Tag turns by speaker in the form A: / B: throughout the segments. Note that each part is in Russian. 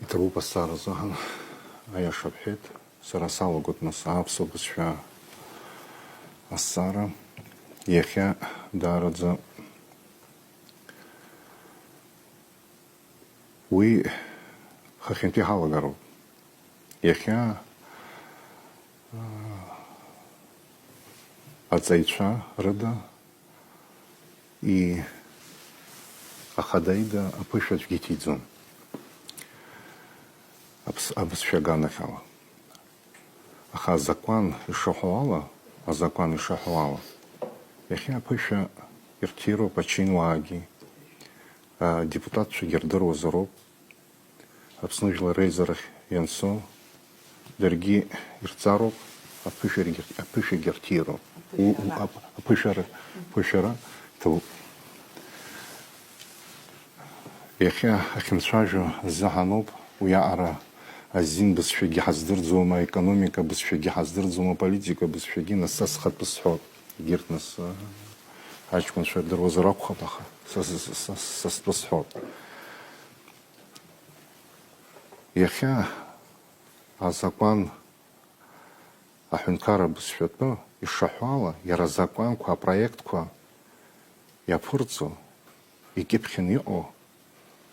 A: Трупа Саразан, а я шапхет, Сарасала Гутнаса, Абсобусша, Асара, Ехя, Дарадза. Уи Хахинти Халагару. Ехя Ацайча Рада и Ахадаида Апышат в Гитидзун. Абсшаганахала. Аха закон Ишахуала, а закон Ишахуала. Ехя Апыша Иртиру Пачинуаги, депутат Шигердеру Зароб, обснужила Рейзерах Янсо, Дерги Ирцаров, Апыша Гертиру. Апышара, то Ехя Ахимшажу Заханоб, Уяара, Азин Бесшаги Хаздырдзума, экономика Бесшаги Хаздырдзума, политика Бесшаги, Насас Хатпасхот, Гиртнас, Ачкун Шердеру Зароб Хапаха, Саспасхот. Ехя Азакван Ахюнкара Бесшатно, Ишахуала, Яразакванку, а проектку, я Фурцу, и Кипхиньо,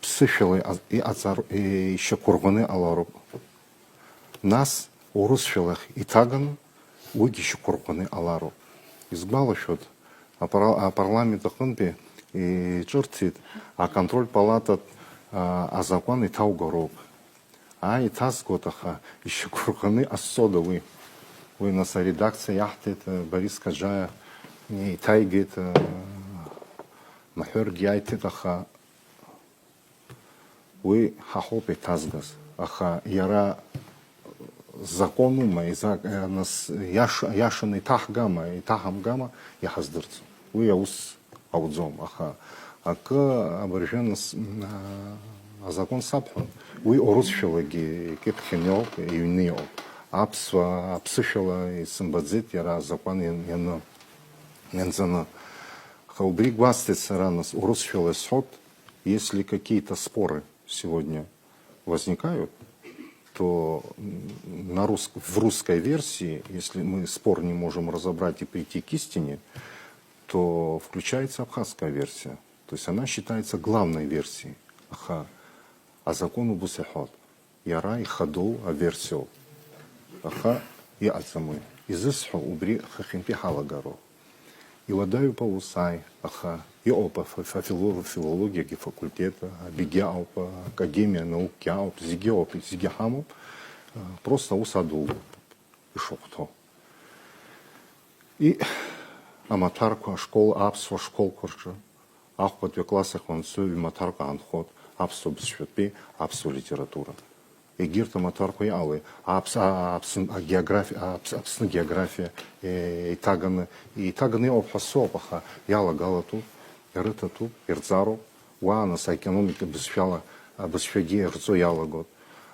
A: Псышилы и Азар, и еще Курганы Аларуб. Нас, Урусшилах и Таган, Уги еще Курганы Аларуб. Избавил счет, а парламент Ахунпи и Чертит, а контроль палата, а закон и Таугаруб. А и Тазготаха, еще Курганы Асодовы. Вы у нас редакция Яхтит, Борис Каджая, и Тайгит, Махер Гяйтит, аха. Вы хахопе Тазгас, аха, яра законума, яшаны Тахгама, и Тахамгама, я хаздырцу. Вы яус аудзом, аха. Ака аборженс закон сапхан. Вы орусшилаги, кепхенёк, юниёк. Апсышала и симбадзит яра закон янзана. Хаубри гвастец ранас урусшила сход, если какие-то споры сегодня возникают, то в русской версии, если мы спор не можем разобрать и прийти к истине, то включается абхазская версия. То есть она считается главной версией. Аха. А закону бусехот. Яра и хаду а версию. Аха и ацамы. Изысху убри хахимпи халагаро. И ладаю по усай. Аха. И опа филология факультета, бигяупа, академия наук яуп, зигеоп, зигехамуп, просто усаду и шокто. И аматарку школа апсо школ корча, ахпат в классах вансу и матарка анход, апсо бесшветпи, апсо литература. И гирта матарку ялы, апсна география, и таганы обхасопаха, яла галату. Рытату, Ирцару, Уанас, экономика бесфяги, Рцуяла год.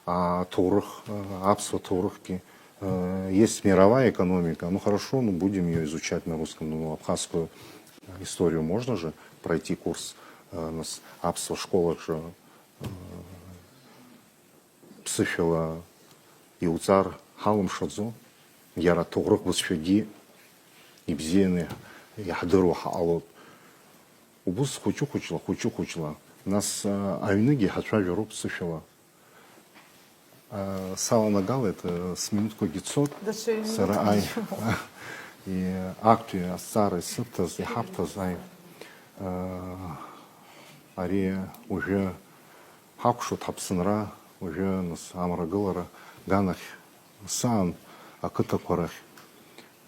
A: А Турах, Апсо Турахки. Есть мировая экономика. Ну хорошо, ну будем ее изучать на русском. Ну, абхазскую историю можно же пройти курс. Нас Апсо школа же Псыфила и Уцар Халам Шадзо. Яра Турах бесфяги, Ибзены, Яхдыру Хаалот. Убус хочу. Нас айныги хача Европ сушила. Сала нагал это с минутку гицот. Сара ай. И актуи асары сыптаз и хаптаз ай. Ария уже хакшу тапсынра, уже нас амрагылара ганах сан акыта корах.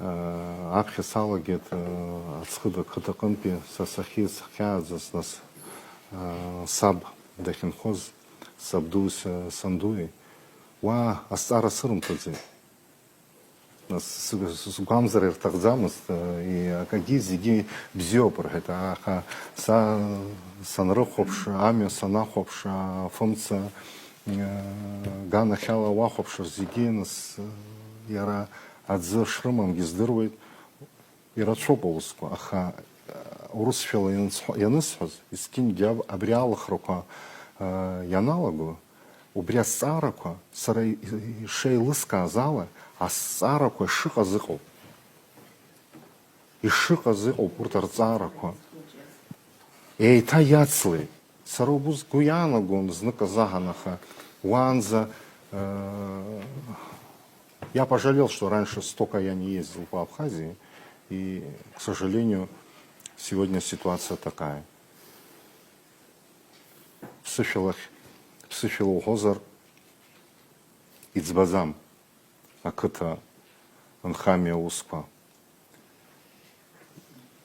A: Апхи салагет ацхыда кытакынпи сасахиз хязас нас саб дахинхоз сабдус сандуи ва астара сырым тадзи нас с гамзарер тагдзамыз и какие зиги бзёпр это аха санрыхопш ами санахопш функция гана хяла вахопш зиги нас яра Адзы шрымам гиздырует и радшополуску, аха урусфила янысхоз, искин гяб абриалах рука ианалаго, убри азҵаарақәа сара ишеилыскааз ала, азҵаарақәа ишыҟаз ыҟоуп. Ишыҟаз ыҟоуп урҭ арҵаарақәа. Еиҭа иацлеит. Сара сгәы иаанагон зныкызаҳан, аха уаанӡа я пожалел, что раньше столько я не ездил по Абхазии, и, к сожалению, сегодня ситуация такая. Ԥсышәала уҳәозар иӡбаӡам ақыҭа нхамҩа аусқәа.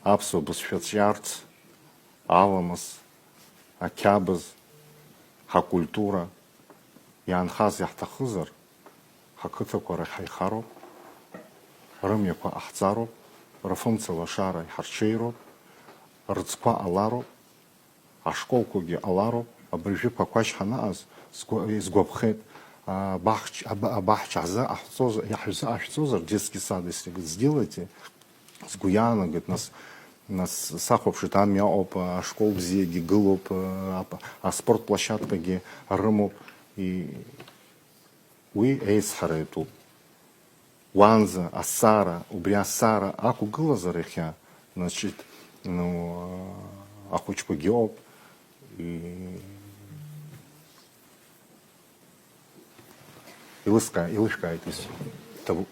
A: Аԥсуа бызшәа ҵиарц, аламыс, ақьабз, ҳакультура иаанхаз иаҳҭахызар, ҳақыҭақәа рахь ҳаихароуп, рымҩақәа ҟаҳҵароуп, рфымцалашара иҳарҽеироуп, рыӡқәа ҟалароуп, ашколқәагьы ҟалароуп. Абыржәы Пақәашь ҳанаҟаз сгәаԥхеит, абаҳча ҳзыҟашәҵозар, детский сад, если сделаете, сгәы иаанагеит, нас сахәаԥшит, амҩа ыҟоуп, ашкол бзиагьы гылоуп, аспортплощадкагьы рымоуп. Уи еицҳара иатәуп. Уаанӡа азҵаара, убри азҵаара ақәгылазар иахьа, значит, ахәыҷқәагьы ыҟоуп. Илышкает из табу.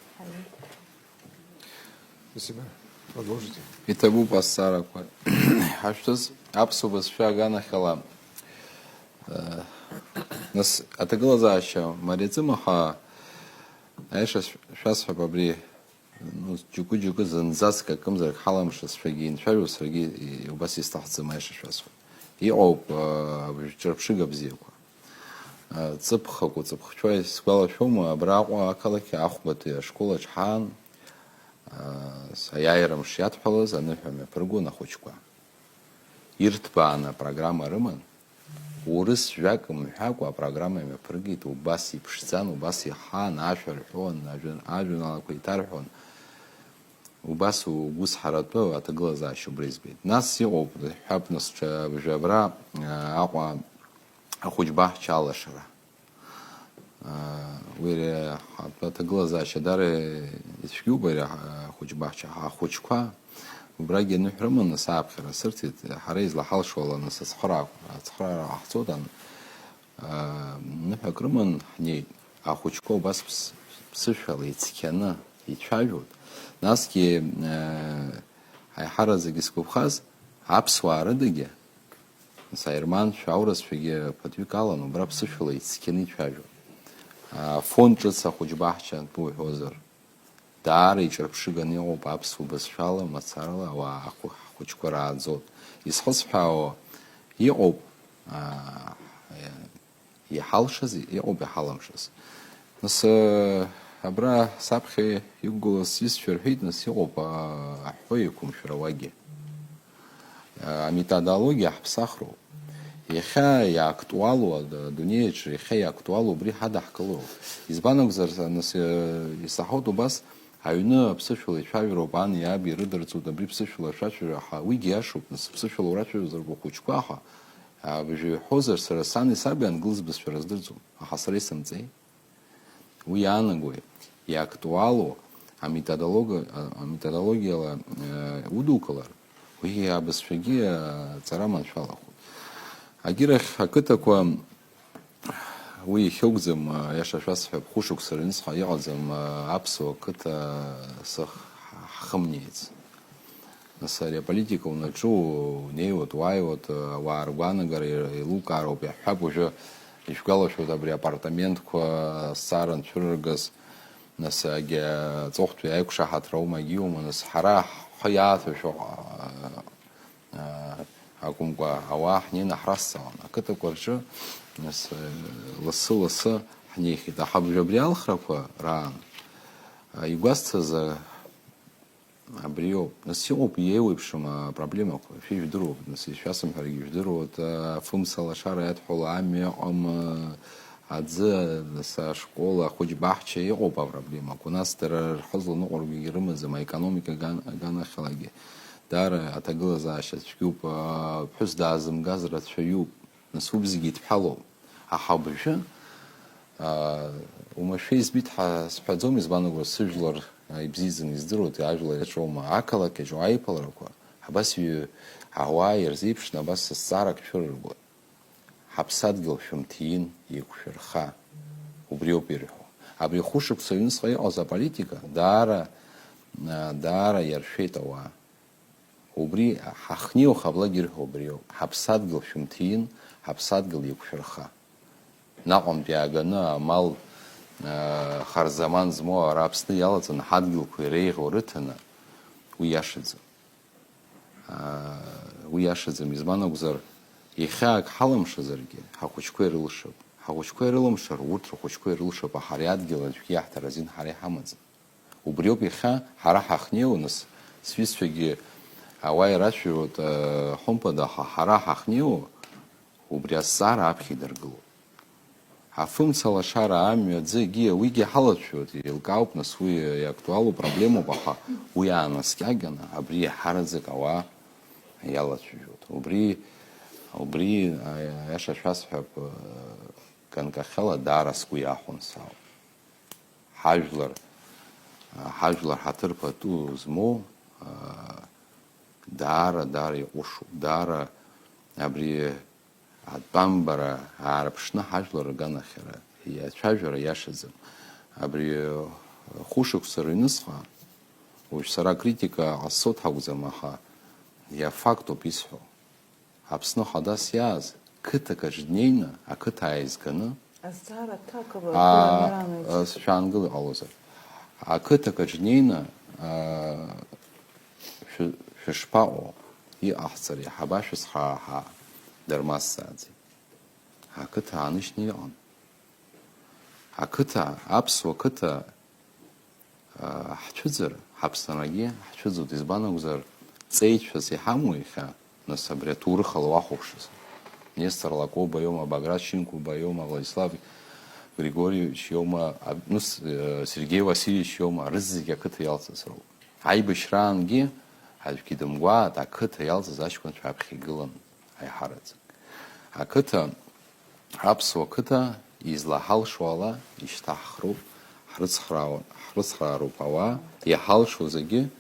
B: Спасибо. Продолжите.
C: И табу пассара. Хаштус абсубас шагана нас атагла марицимаха аиша шасфа бабри джуку занзаска камзар халамшас шагин шару сраги убаси стахцма аиша шасфа. И об ჭრფშიგა ბზიაკვა цыпхаку цыпхчой сгвала шума абраҟва ақалақьи ахәбатәи ашкол аҿ саиааирам шиадҳәалаз аныҳәа мҩаԥыргон ахәыҷқәа. Ирҭбааны апрограмма рыман, урыс жәак мҳәакәа апрограмма имҩаԥыргеит, убас иԥшӡан, убас иҳан, ашәа рҳәон, ажәеинраалақәа иҭарҳәон. Убас угәы зҳаратәы аҭагылазаашьа убра избеит. Нас иҟоуп, ҳәап абра Аҟәа ахәыҷбаҳча алашара. Уи аҭагылазаашьа дара ицәгьоуп ари ахәыҷбаҳча. Ахәыҷқәа убрагьы аныҳә рыманы сааԥхьара сырҭеит, ҳара излаҳалшола нас ацхыраара ҟаҳҵоит, ныҳәак рыман ҳнеит. Ахәыҷқәа убас ԥсышәала ицқьаны ицәажәоит. Насгьы аиҳара зегьы згәаԥхаз аԥсуаа рыдагьы аерманцәа, аурысшәагьы ԥыҭҩык алан, убра ԥсышәала ицқьаны ицәажәоит. Фон ҿыц ахәыҷбаҳча буҳәозар, даара иҿырԥшыганы иҟоуп аԥсуа бызшәала, мацарала ауаа ахәыҷқәа рааӡоит. Изхысҳәаауа иҟоуп иҳалшаз, иҟоуп иҳаламшаз. Нас абра саԥхьа иқәгылаз сҩызцәа рҳәеит, нас иҟоуп аҳәҳәо еиқәымшәара уагьы. Аметодологиа ҳԥсахроуп. Иахьа иактуалу адунеиаҿ, иахьа иактуалу убри ҳадаҳкылоуп. Избан акәзар, нас исаҳаут убас аҩны аԥсышәала ицәажәароуп, ани аби ирыдырҵоит, абри ԥсышәала шәацәажәара, уигьы иашоуп, нас ԥсышәала урацәажәозар бхәыҷқәа, аха абыржәы иҳәозар, сара сани саби ангылз бызшәа рыздырӡом, аха сара исымҵеи. Уи иаанагоит, иактуалу аметодологиала удукылар, уи абызшәагьы ҵара маншәалахоит. Агьирахь ақыҭақәа уи ихьоугӡам, иаша шәасҳәап, хәышықәса рыҩнуҵҟа иҟаӡам аԥсуа қыҭа ҳхымнеиц. Нас ари аполитика унаҿу унеиуеит, уааиуеит, ауаа ргәаанагара еилукаароуп, иаҳҳәап уажәы ишәгәалашәоит абри апартаментқәа зҵаара анцәырыргаз, нас аҵыхәтәи аиқәшаҳаҭраума егьиума, нас ҳара ҳхы иааҭашәо акәымкәа ауаа ҳнеины ҳразҵаауан. Ақыҭақәа рҿы нас лассы-лассы ҳнеихьеит. Аха абри алхрақәа раан игәазҭаз абри ауп. Нас иҟоуп иеиуеиԥшым апроблемақәа, шәижәдыруоуп, нас ишәасымҳәаргьы ижәдыруоуп, фымца алашара иадҳәало, амҩа ыҟам, аӡы, нас ашкол, ахәыҷбаҳча иҟоуп апроблемақәа. Нас дара рхы зланыҟәаргьы рымаӡам, аекономика аганахьалагьы. Даара аҭагылазаашьа цәгьоуп, ԥҳәыс даазымгаз рацәаҩуп. насубзигит пхало. А хабжа умашвей збит спадзом избаного сыжлар ибзизен издырут ажлар ячома акала кежу айпалраква. Хабасью Hawaii разипшна бас сарак шурбо. Хабсадгил шумтин икушерха. Убриоперхо. Абри хушек союзская аза политика дара яршетова. Убри хахнио хаблагир убрио. Хабсадгил шумтин, хабсадгил икушерха. Нaqom диагана мал харзаман змо арабсты ялацан хадгил курейх орытана уяшидзе. Уяшидзе мизманогзар ихак халамшазарги хахучкуэрылшаб. Хахучкуэрылмшар утро хучкуэрылшаб ахариадгила яхтаразин хари хамадзе. Убриоп иха хара хахнио нас свисфеги авай рашвиот хомпада хара хахнио убриасара апхидергыло. Афымцала шара амҩа аӡы уигьы ҳалацәоит, еилкаауп нас уи актуалу проблемоуп, аха уи аанаскьагьаны абри иаҳараӡак ауаа иалацәажәоит. Убри аиаша шәасҳәап ганкахьала даара сгәы иахәон саауп. Ҳажәлар ҳаҭыр пату змоу даара иҟәышуп, даара абри Атбамбара аарԥшны ҳажәлар рганахьара иацәажәара иашаӡам. Абри хәышықәса рыҩнуҵҟа уажә сара критика ҟасҵо ҳакәӡам, аха иафактоуп исҳәо. Аԥсны хадас иааз қыҭакаҿ днеины ақыҭа ааизганы шәаангыл иҟалозар. Ақыҭакаҿ днеины шәышԥаҟоу иҟаҳҵар иаҳаба шәызхааҳаа. Дармассаадзе. Ақыҭа ааныжьны иҟан. Ақыҭа, аԥсуа қыҭа ҳцәыӡыр, ҳаԥсарагьы ҳцәыӡуеит, избан акәзар ҵеицәас иҳамоу иахьа, нас абри аҭоурых ала уахәаԥшыз. Нестор Лакоба иоума, Баграт Шинкуба иоума, Владислав Григорьевич иоума, Сергей Васильевич иоума, рызегьы ақыҭа иалҵыз роуп. Аибашьраангьы аӡәгьы дымгәаат, ақыҭа иалҵыз аҷкәынцәа аԥхьа игылан. Аиҳараӡак. Ақыҭа, аԥсуа қыҭа излаҳалшо ала ишьҭаҳхроуп, ҳрыцхраароуп ауаа, иаҳалшо зегьы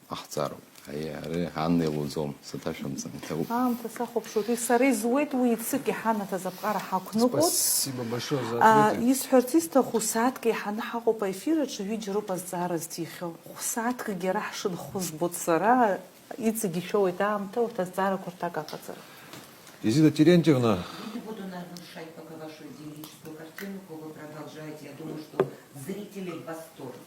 C: ҟаҳҵароуп. Ари Анна илуӡом, саҭашәымҵан, иҭабуп.
D: Аамҭа сахәаԥшуеит, сара изуеит уи ицык иҳанаҭаз аԥҟара ҳақәныҟәоит.
B: Спасибо большое за ответы.
D: Исҳәарц исҭаху сааҭк иҳаны ҳаҟоуп аефираҿы ҩыџьа азҵаара зҭихьоу. Сааҭкгьы ара ҳшынхо збоит сара, иҵегь ишәоуеит аамҭа урҭ азҵаарақәа рҭак аҟаҵара.
B: Изида Терентьевна.
E: Не буду нарушать пока вашу идиллическую картинку, вы продолжаете. Я думаю, что зрители в восторге.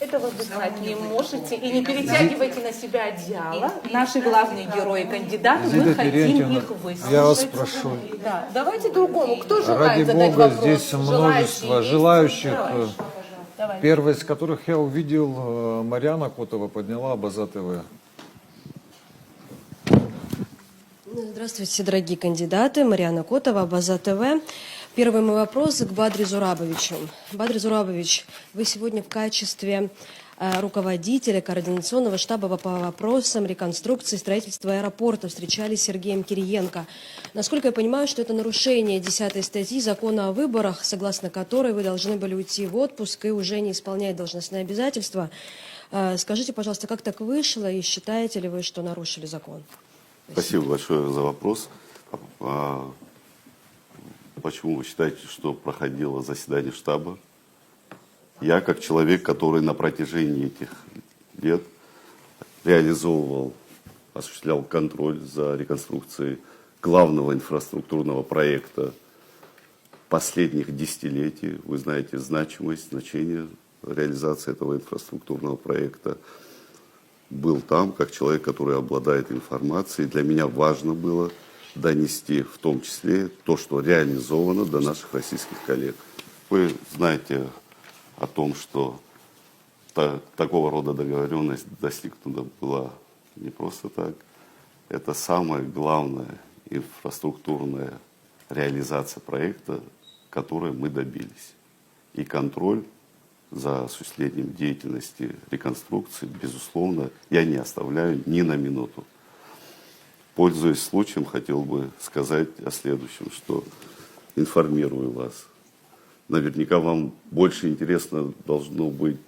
D: Этого вы знать не можете, и не перетягивайте на себя одеяло. Наши главные герои кандидаты, мы хотим их выслушать.
B: Я вас прошу.
D: Да, давайте другому. Кто желает
B: Ради
D: задать
B: Бога,
D: вопрос?
B: здесь множество желающих.
D: Давай.
B: Первая из которых я увидел, Марьяна Котова подняла Абаза ТВ.
F: Здравствуйте, дорогие кандидаты. Марьяна Котова, Абаза ТВ. Первый мой вопрос к Бадре Зурабовичу. Бадр Зурабович, вы сегодня в качестве руководителя координационного штаба по вопросам реконструкции и строительства аэропорта встречались с Сергеем Кириенко. Насколько я понимаю, что это нарушение 10 статьи закона о выборах, согласно которой вы должны были уйти в отпуск и уже не исполнять должностные обязательства. Скажите, пожалуйста, как так вышло и считаете ли вы, что нарушили закон?
G: Спасибо большое за вопрос. Почему вы считаете, что проходило заседание штаба? Я, как человек, который на протяжении этих лет осуществлял контроль за реконструкцией главного инфраструктурного проекта последних десятилетий, вы знаете значимость, значение реализации этого инфраструктурного проекта, был там, как человек, который обладает информацией. Для меня важно было донести в том числе то, что реализовано до наших российских коллег. Вы знаете о том, что такого рода договоренность достигнута была не просто так. Это самая главная инфраструктурная реализация проекта, которой мы добились. И контроль за осуществлением деятельности реконструкции, безусловно, я не оставляю ни на минуту. Пользуясь случаем, хотел бы сказать о следующем, что информирую вас. Наверняка вам больше интересно должно быть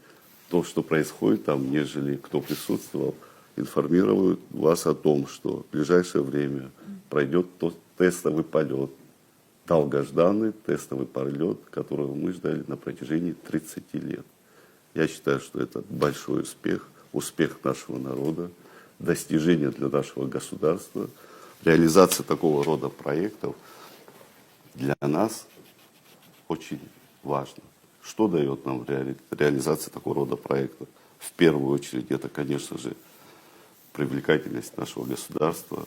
G: то, что происходит там, нежели кто присутствовал. Информирую вас о том, что в ближайшее время пройдет тот тестовый полет, долгожданный тестовый полет, которого мы ждали на протяжении 30 лет. Я считаю, что это большой успех, успех нашего народа, достижение для нашего государства. Реализация такого рода проектов для нас очень важно. Что дает нам реализация такого рода проектов? В первую очередь, это, конечно же, привлекательность нашего государства,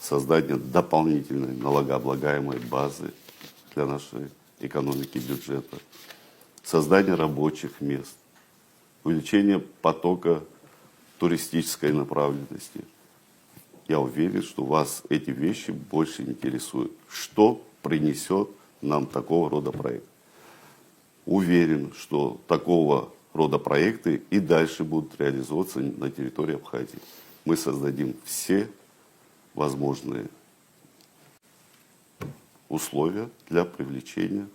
G: создание дополнительной налогооблагаемой базы для нашей экономики и бюджета, создание рабочих мест, увеличение потока туристической направленности. Я уверен, что вас эти вещи больше интересуют. Что принесет нам такого рода проект? Уверен, что такого рода проекты и дальше будут реализовываться на территории Абхазии. Мы создадим все возможные условия для привлечения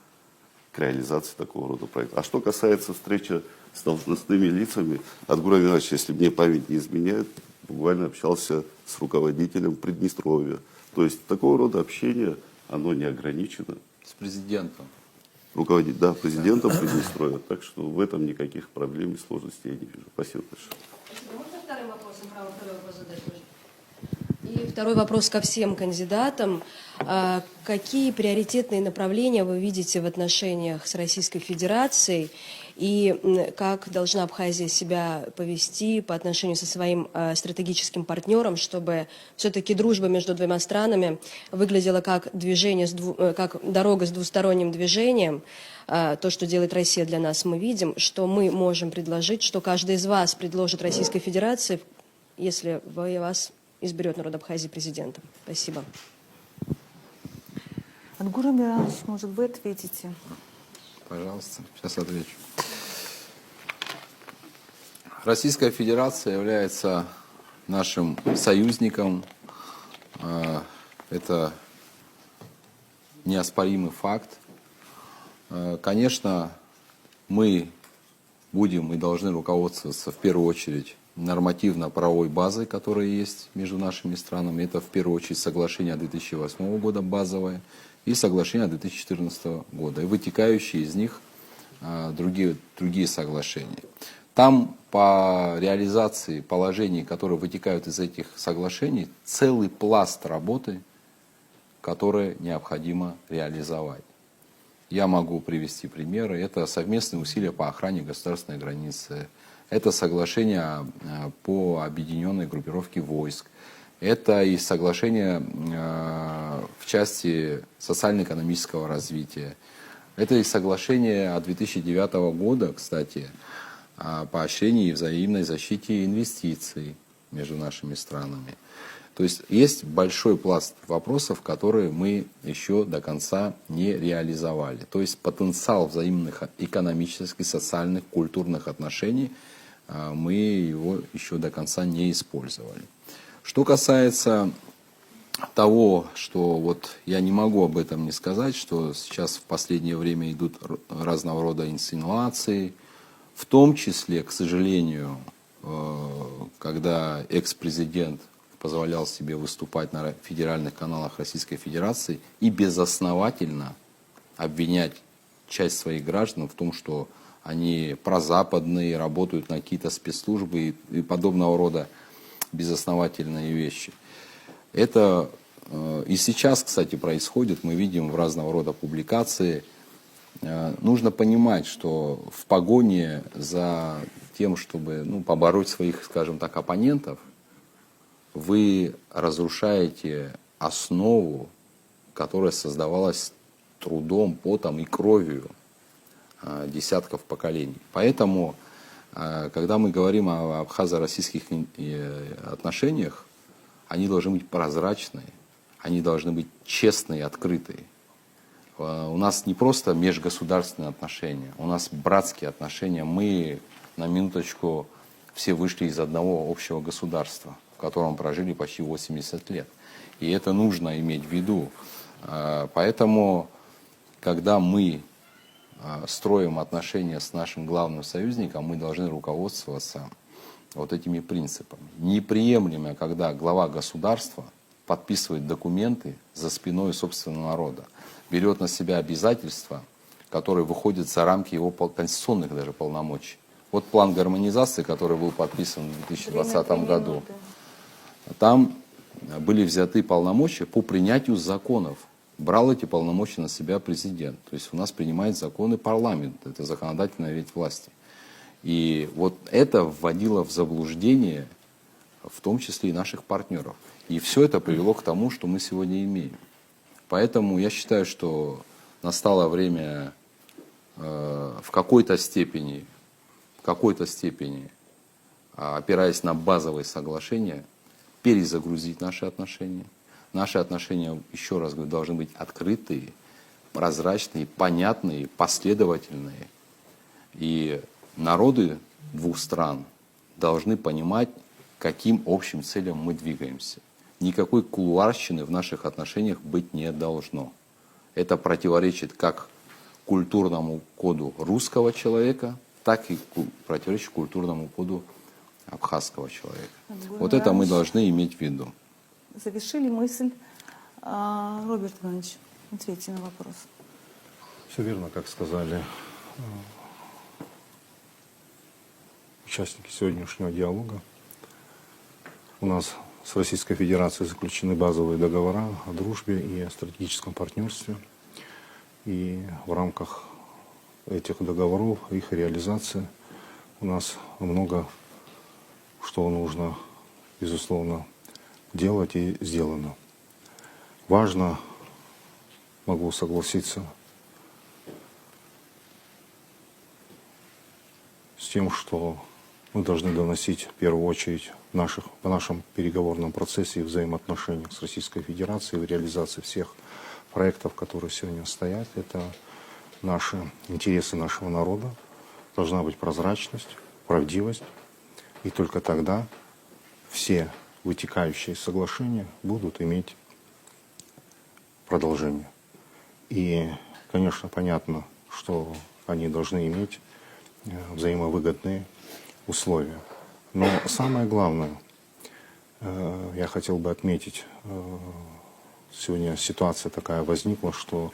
G: к реализации такого рода проекта. А что касается встречи с должностными лицами, Адгур Амирович, если мне память не изменяет, буквально общался с руководителем Приднестровья. То есть такого рода общение, оно не ограничено.
C: С президентом.
G: Да, президентом Приднестровья. Так что в этом никаких проблем и сложностей я не вижу. Спасибо большое.
F: Можно вторым вопросом, право второй вопрос задать? И второй вопрос ко всем кандидатам. Какие приоритетные направления вы видите в отношениях с Российской Федерацией и как должна Абхазия себя повести по отношению со своим стратегическим партнером, чтобы все-таки дружба между двумя странами выглядела как движение, как дорога с двусторонним движением? То, что делает Россия для нас, мы видим, что мы можем предложить, что каждый из вас предложит Российской Федерации, если вас изберет народ Абхазии президентом. Спасибо.
D: Адгур Амирович, может, вы ответите?
C: Пожалуйста, сейчас отвечу. Российская Федерация является нашим союзником. Это неоспоримый факт. Конечно, мы будем и должны руководствоваться в первую очередь нормативно-правовой базой, которая есть между нашими странами. Это в первую очередь соглашение 2008 года базовое и соглашение 2014 года, и вытекающие из них другие соглашения. Там по реализации положений, которые вытекают из этих соглашений, целый пласт работы, которые необходимо реализовать. Я могу привести примеры. Это совместные усилия по охране государственной границы, это соглашение по объединенной группировке войск, это и соглашение в части социально-экономического развития, это и соглашение от 2009 года, кстати, о поощрении и взаимной защите инвестиций между нашими странами. То есть есть большой пласт вопросов, которые мы еще до конца не реализовали. То есть потенциал взаимных экономических, социальных, культурных отношений, мы его еще до конца не использовали. Что касается того, что вот я не могу об этом не сказать, что сейчас в последнее время идут разного рода инсинуации, в том числе, к сожалению, когда экс-президент позволял себе выступать на федеральных каналах Российской Федерации и безосновательно обвинять часть своих граждан в том, что они прозападные, работают на какие-то спецслужбы и подобного рода безосновательные вещи. Это и сейчас, кстати, происходит, мы видим в разного рода публикации. Нужно понимать, что в погоне за тем, чтобы побороть своих, скажем так, оппонентов, вы разрушаете основу, которая создавалась трудом, потом и кровью десятков поколений. Поэтому, когда мы говорим о абхазо-российских отношениях, они должны быть прозрачные, они должны быть честные и открытые. У нас не просто межгосударственные отношения, у нас братские отношения. Мы, на минуточку, все вышли из одного общего государства, в котором прожили почти 80 лет. И это нужно иметь в виду. Поэтому, когда мы строим отношения с нашим главным союзником, мы должны руководствоваться вот этими принципами. Неприемлемо, когда глава государства подписывает документы за спиной собственного народа, берет на себя обязательства, которые выходят за рамки его конституционных даже полномочий. Вот план гармонизации, который был подписан в 2020 году, там были взяты полномочия по принятию законов. Брал эти полномочия на себя президент. То есть у нас принимает законы парламент, это законодательная ветвь власти. И вот это вводило в заблуждение, в том числе и наших партнеров. И все это привело к тому, что мы сегодня имеем. Поэтому я считаю, что настало время в какой-то степени, опираясь на базовые соглашения, перезагрузить наши отношения. Наши отношения, еще раз говорю, должны быть открытые, прозрачные, понятные, последовательные. И народы двух стран должны понимать, к каким общим целям мы двигаемся. Никакой кулуарщины в наших отношениях быть не должно. Это противоречит как культурному коду русского человека, так и противоречит культурному коду абхазского человека. Вот это мы должны иметь в виду.
D: Завершили мысль. Роберт Иванович, ответьте на вопрос.
A: Все верно, как сказали участники сегодняшнего диалога. У нас с Российской Федерацией заключены базовые договора о дружбе и о стратегическом партнерстве. И в рамках этих договоров, их реализации у нас много что нужно, безусловно, делать и сделано. Важно, могу согласиться с тем, что мы должны доносить в первую очередь в нашем переговорном процессе и взаимоотношениях с Российской Федерацией в реализации всех проектов, которые сегодня стоят. Это наши интересы нашего народа. Должна быть прозрачность, правдивость. И только тогда все вытекающие соглашения будут иметь продолжение. И, конечно, понятно, что они должны иметь взаимовыгодные условия. Но самое главное, я хотел бы отметить, сегодня ситуация такая возникла, что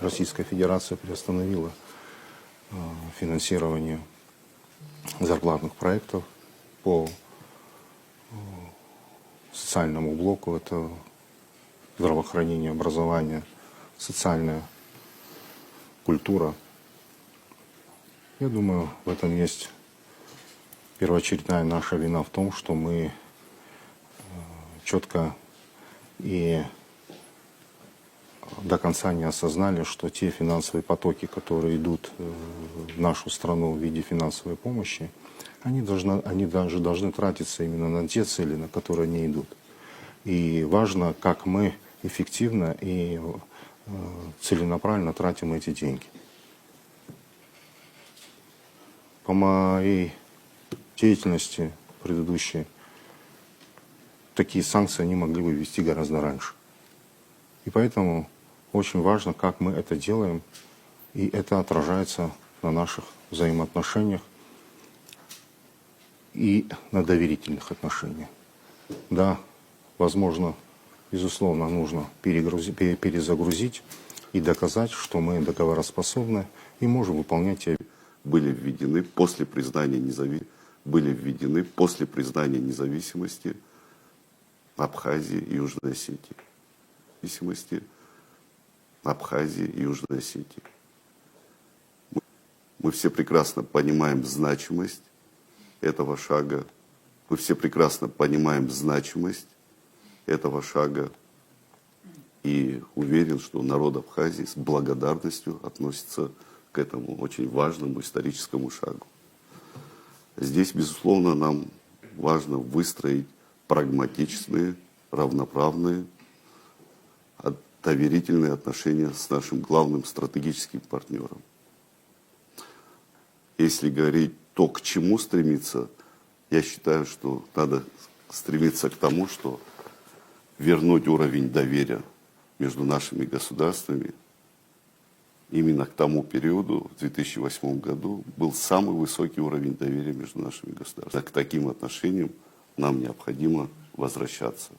A: Российская Федерация приостановила финансирование зарплатных проектов по социальному блоку. Это здравоохранение, образование, социальная культура. Я думаю, в этом есть первоочередная наша вина в том, что мы четко и до конца не осознали, что те финансовые потоки, которые идут в нашу страну в виде финансовой помощи, они даже должны тратиться именно на те цели, на которые они идут. И важно, как мы эффективно и целенаправленно тратим эти деньги. По моей деятельности предыдущей, такие санкции они могли бы ввести гораздо раньше. И поэтому очень важно, как мы это делаем, и это отражается на наших взаимоотношениях и на доверительных отношениях. Да, возможно, безусловно, нужно перезагрузить и доказать, что мы договороспособны и можем выполнять те.
G: Были введены после признания независимости Абхазии и Южной Осетии. Мы все прекрасно понимаем значимость этого шага. И уверен, что народ Абхазии с благодарностью относится к этому очень важному историческому шагу. Здесь, безусловно, нам важно выстроить прагматичные, равноправные, доверительные отношения с нашим главным стратегическим партнером. Если говорить то, к чему стремиться, я считаю, что надо стремиться к тому, что вернуть уровень доверия между нашими государствами. Именно к тому периоду, в 2008 году, был самый высокий уровень доверия между нашими государствами. К таким отношениям нам необходимо возвращаться.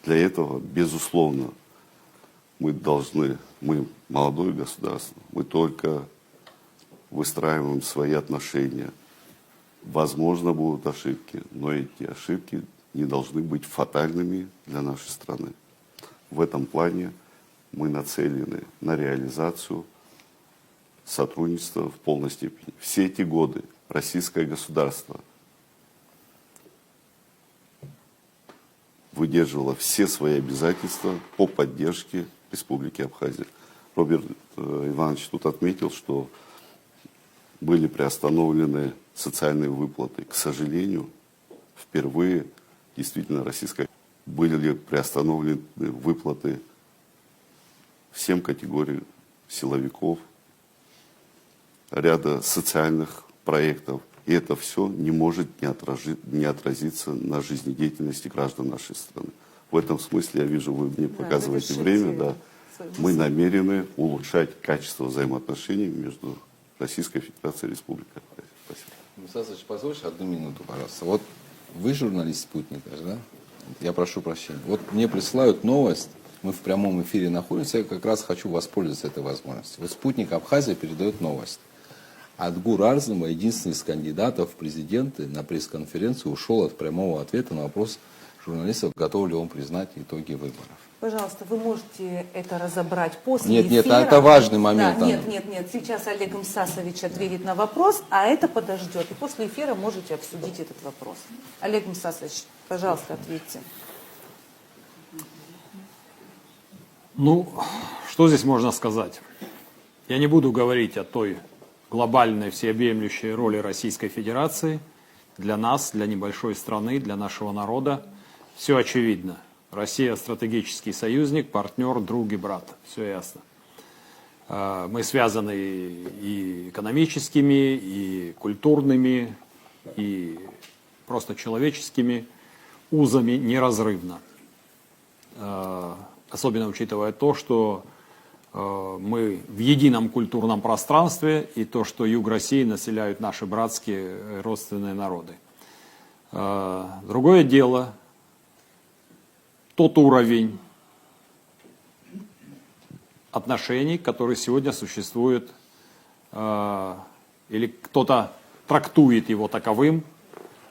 G: Для этого, безусловно, мы молодое государство, мы только выстраиваем свои отношения. Возможно, будут ошибки, но эти ошибки не должны быть фатальными для нашей страны. В этом плане мы нацелены на реализацию сотрудничества в полной степени. Все эти годы российское государство выдерживало все свои обязательства по поддержке Республики Абхазия. Роберт Иванович тут отметил, что были приостановлены социальные выплаты. К сожалению, впервые действительно были ли приостановлены выплаты всем категориям силовиков, ряда социальных проектов. И это все не может не отразиться на жизнедеятельности граждан нашей страны. В этом смысле, я вижу, вы мне показываете время, да. Мы намерены улучшать качество взаимоотношений между Российской Федерацией и Республикой Абхазия. Спасибо.
C: Мусасович, позвольте одну минуту, пожалуйста. Вот вы журналист «Спутника», да? Я прошу прощения. Вот мне присылают новость, мы в прямом эфире находимся, я как раз хочу воспользоваться этой возможностью. Вот «Спутник Абхазия» передает новость. Адгур Арзанов, единственный из кандидатов в президенты, на пресс-конференцию ушел от прямого ответа на вопрос журналистов, готов ли он признать итоги выборов.
D: Пожалуйста, вы можете это разобрать после эфира.
C: Нет, это важный момент.
D: Да, нет. Сейчас Олег Мсасович ответит на вопрос, а это подождет. И после эфира можете обсудить этот вопрос. Олег Мсасович, пожалуйста, ответьте.
H: Ну, что здесь можно сказать? Я не буду говорить о той глобальной всеобъемлющей роли Российской Федерации для нас, для небольшой страны, для нашего народа. Все очевидно. Россия стратегический союзник, партнер, друг и брат. Все ясно. Мы связаны и экономическими, и культурными, и просто человеческими узами неразрывно. Особенно учитывая то, что мы в едином культурном пространстве, и то, что юг России населяют наши братские родственные народы. Другое дело, тот уровень отношений, который сегодня существует, или кто-то трактует его таковым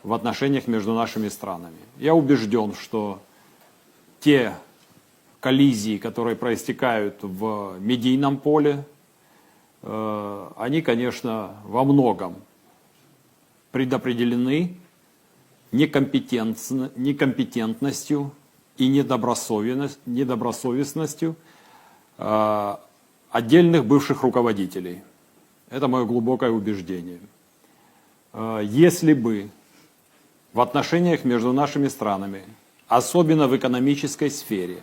H: в отношениях между нашими странами. Я убежден, что те коллизии, которые проистекают в медийном поле, они, конечно, во многом предопределены некомпетентностью и недобросовестностью отдельных бывших руководителей. Это мое глубокое убеждение. Если бы в отношениях между нашими странами, особенно в экономической сфере,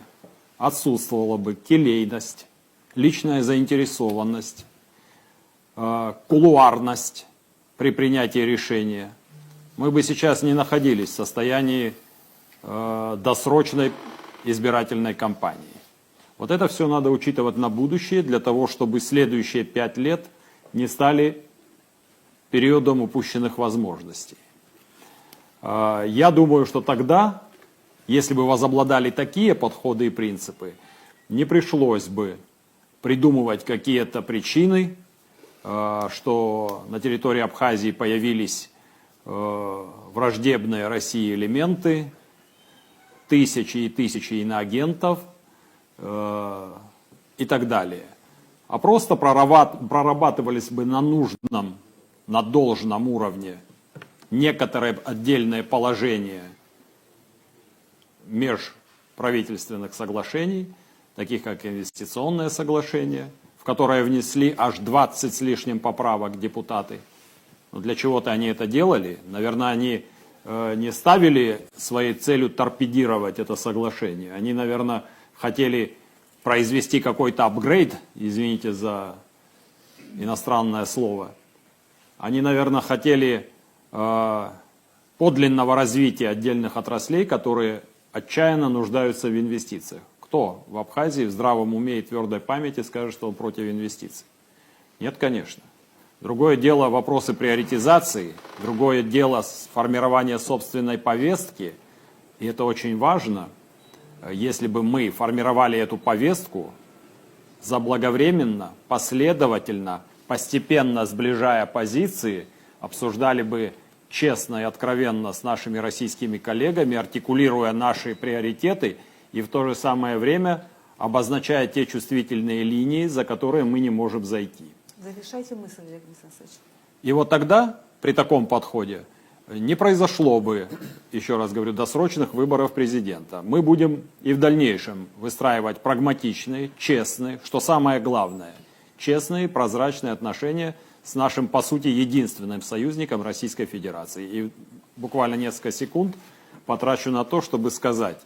H: отсутствовала бы келейность, личная заинтересованность, кулуарность при принятии решения, мы бы сейчас не находились в состоянии досрочной избирательной кампании. Вот это все надо учитывать на будущее, для того, чтобы следующие 5 лет не стали периодом упущенных возможностей. Я думаю, что тогда, если бы возобладали такие подходы и принципы, не пришлось бы придумывать какие-то причины, что на территории Абхазии появились враждебные России элементы, тысячи и тысячи иноагентов и так далее. А просто прорабатывались бы на нужном, на должном уровне некоторые отдельные положения межправительственных соглашений, таких как инвестиционное соглашение, в которое внесли аж 20 с лишним поправок депутаты. Но для чего-то они это делали. Наверное, они не ставили своей целью торпедировать это соглашение. Они, наверное, хотели произвести какой-то апгрейд, извините за иностранное слово. Они, наверное, хотели подлинного развития отдельных отраслей, которые отчаянно нуждаются в инвестициях. Кто в Абхазии в здравом уме и твердой памяти скажет, что он против инвестиций? Нет, конечно. Другое дело вопросы приоритизации, другое дело формирование собственной повестки, и это очень важно. Если бы мы формировали эту повестку заблаговременно, последовательно, постепенно сближая позиции, обсуждали бы честно и откровенно с нашими российскими коллегами, артикулируя наши приоритеты и в то же самое время обозначая те чувствительные линии, за которые мы не можем зайти.
D: Завершайте мысль, Олег Александрович.
H: И вот тогда, при таком подходе, не произошло бы, еще раз говорю, досрочных выборов президента. Мы будем и в дальнейшем выстраивать прагматичные, честные, что самое главное, честные, прозрачные отношения с нашим, по сути, единственным союзником Российской Федерации. И буквально несколько секунд потрачу на то, чтобы сказать,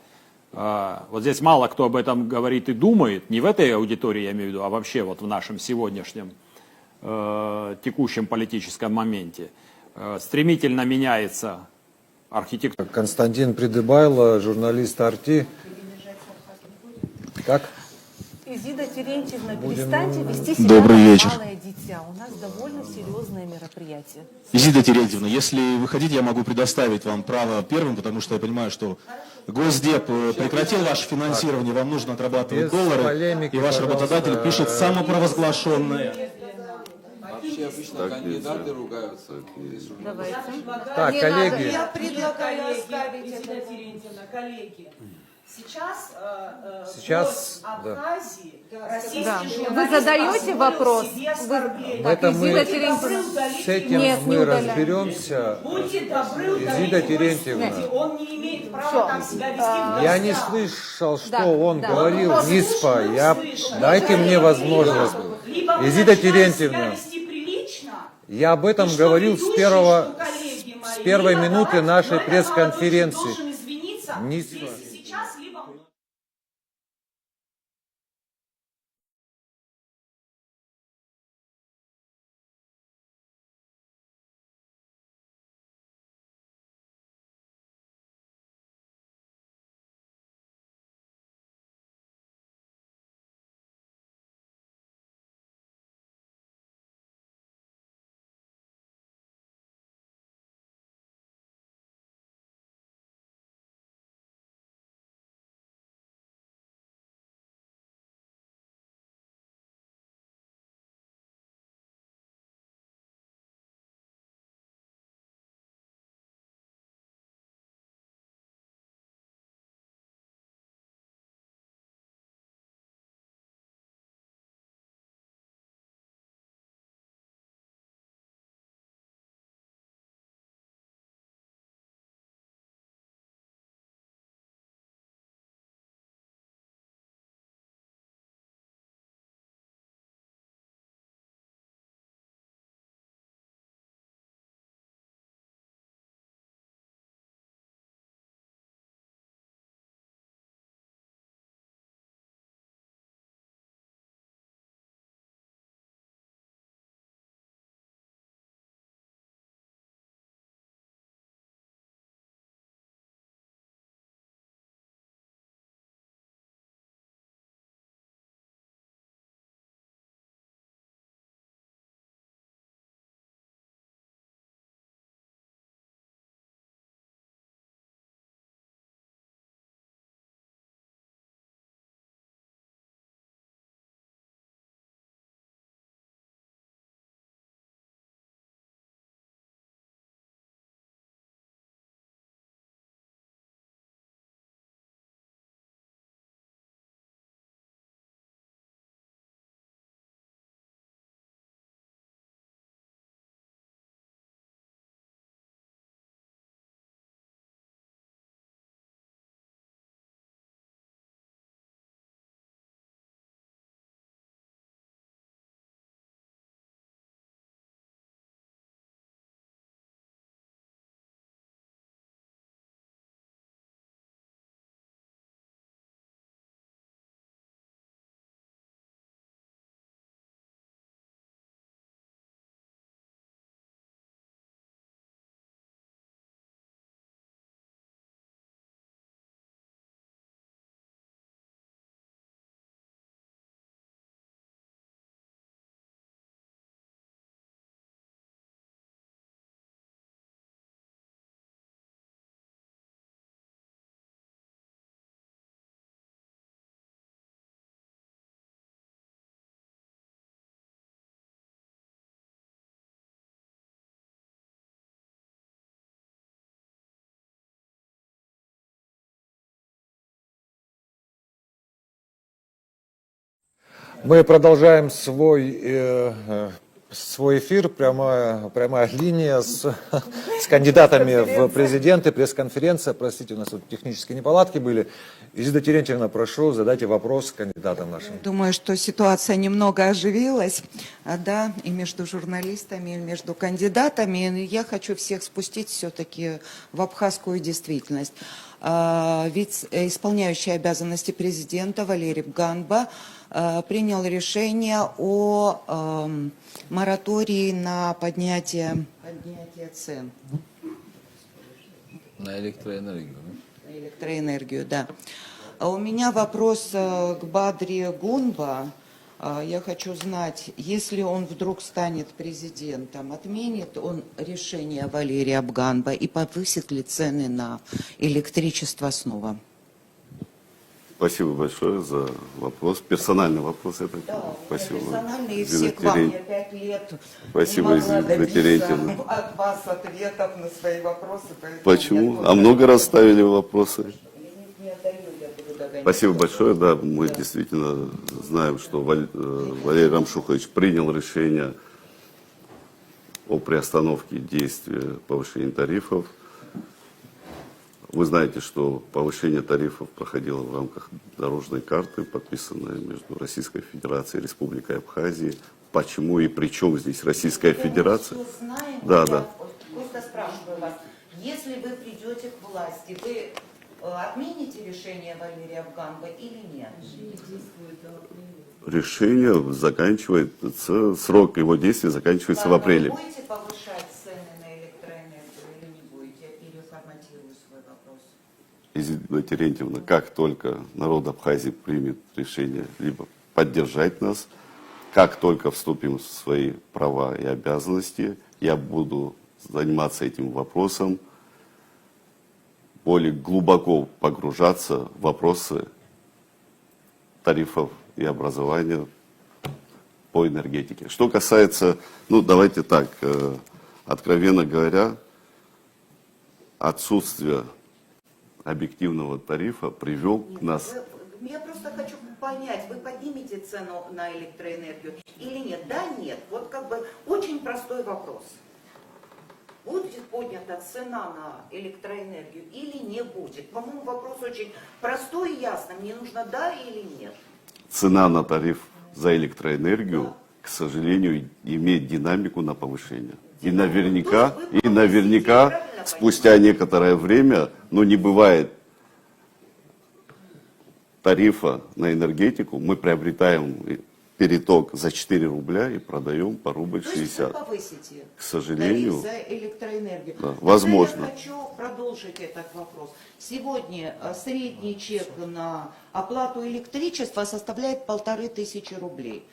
H: вот здесь мало кто об этом говорит и думает, не в этой аудитории я имею в виду, а вообще вот в нашем сегодняшнем текущем политическом моменте. Стремительно меняется архитектура.
B: Константин Придыбайло, журналист «Арти». Как?
D: Изида Терентьевна,
B: Будем-
D: перестаньте вести себя
I: Добрый
D: как
I: вечер.
D: малое дитя. У нас довольно серьезное мероприятие.
I: Изида Терентьевна, если вы хотите, я могу предоставить вам право первым, потому что я понимаю, что Госдеп прекратил ваше финансирование, вам нужно отрабатывать
B: Без
I: доллары,
B: полемики,
I: и ваш
B: пожалуйста.
I: работодатель пишет самопровозглашенное.
C: Вообще обычно кандидаты ругаются.
D: Давайте.
B: Так, коллеги,
J: Я предлагаю оставить это, коллеги. Сейчас
B: да.
J: Абхазии российский
D: Да.
J: журналист
D: Вы задаете
J: позволил
D: вопрос?
J: себе оскорбление.
B: Это мы-
J: Будьте добры, удалите
B: с этим
J: его.
D: Нет, не
B: мы
D: удаляем.
B: разберемся.
J: Будьте добры, удалите
B: Изида
J: его из
B: Терентьевна.
J: студии. Он не имеет права
D: Всё.
J: так себя вести в
B: Я не
J: гостях.
B: слышал, что
D: Да,
B: он
D: да.
B: говорил,
J: Он
B: НИСПа.
J: послушный,
B: Я...
J: услышал.
B: Дайте мне возможность.
J: Либо вы
B: Изида
J: начинаете
B: Терентьевна,
J: себя вести прилично,
B: я об этом
J: и что
B: говорил
J: ведущий,
B: с первого,
J: что коллеги мои,
B: с первой
J: либо
B: минуты
J: давайте,
B: нашей
J: но этот молодой человек
B: пресс-конференции.
J: должен извиниться
B: НИСПа.
J: здесь и сейчас, либо...
B: Мы продолжаем свой эфир, прямая линия с кандидатами в президенты, пресс-конференция. Простите, у нас тут технические неполадки были. Изида Терентьевна, прошу, задайте вопрос кандидатам нашим.
E: Думаю, что ситуация немного оживилась, да, и между журналистами, и между кандидатами. Я хочу всех спустить все-таки в абхазскую действительность. Ведь исполняющий обязанности президента Валерий Ганба принял решение о моратории на поднятие цен.
C: На электроэнергию.
E: На электроэнергию, да. А у меня вопрос к Бадри Гунба. Я хочу знать, если он вдруг станет президентом, отменит он решение Валерия Ганба и повысит ли цены на электричество снова?
G: Спасибо большое за вопрос. Персональный вопрос, я так понимаю. Спасибо.
E: Персонально и
G: Зинаида
E: все к вам. Я
G: Терентьевна.
E: 5 лет
G: Спасибо,
E: не могла
G: Зинаида
E: добиться
G: Терентьевна.
E: от вас ответов на свои вопросы. поэтому
G: Почему?
E: я
G: А много раз ставили вопросы?
E: не отдаю, я буду догонять.
G: Спасибо большое. Да, мы действительно знаем, что Валерий Рамшухович принял решение о приостановке действия повышения тарифов. Вы знаете, что повышение тарифов проходило в рамках дорожной карты, подписанной между Российской Федерацией и Республикой Абхазия. Почему и при чем здесь Российская Федерация?
E: Мы всё знаем,
G: Да,
E: я
G: да.
E: просто спрашиваю вас, если вы придете к власти, вы отмените решение Валерия Ганба или нет?
G: Решение заканчивается, срок его действия заканчивается в апреле.
E: Вы будете повышать цены на электроэнергию или не будете? Я переформатирую свой вопрос.
G: Изида Терентьевна, как только народ Абхазии примет решение либо поддержать нас, как только вступим в свои права и обязанности, я буду заниматься этим вопросом, более глубоко погружаться в вопросы тарифов и образования по энергетике. Что касается, давайте так, откровенно говоря, отсутствие объективного тарифа привел к нас...
E: Я просто хочу понять, вы поднимете цену на электроэнергию или нет? Да, нет. Вот как бы очень простой вопрос. Будет поднята цена на электроэнергию или не будет? По-моему, вопрос очень простой и ясный. Мне нужно да или нет.
G: Цена на тариф за электроэнергию, к сожалению, имеет динамику на повышение. И наверняка спустя некоторое время, не бывает тарифа на энергетику, мы приобретаем переток за 4 рубля и продаем по рубль 60.
E: То есть вы повысите
G: К сожалению,
E: тариф за электроэнергию.
G: да, возможно.
E: Я хочу продолжить этот вопрос. Сегодня средний чек на оплату электричества составляет 1500 рублей.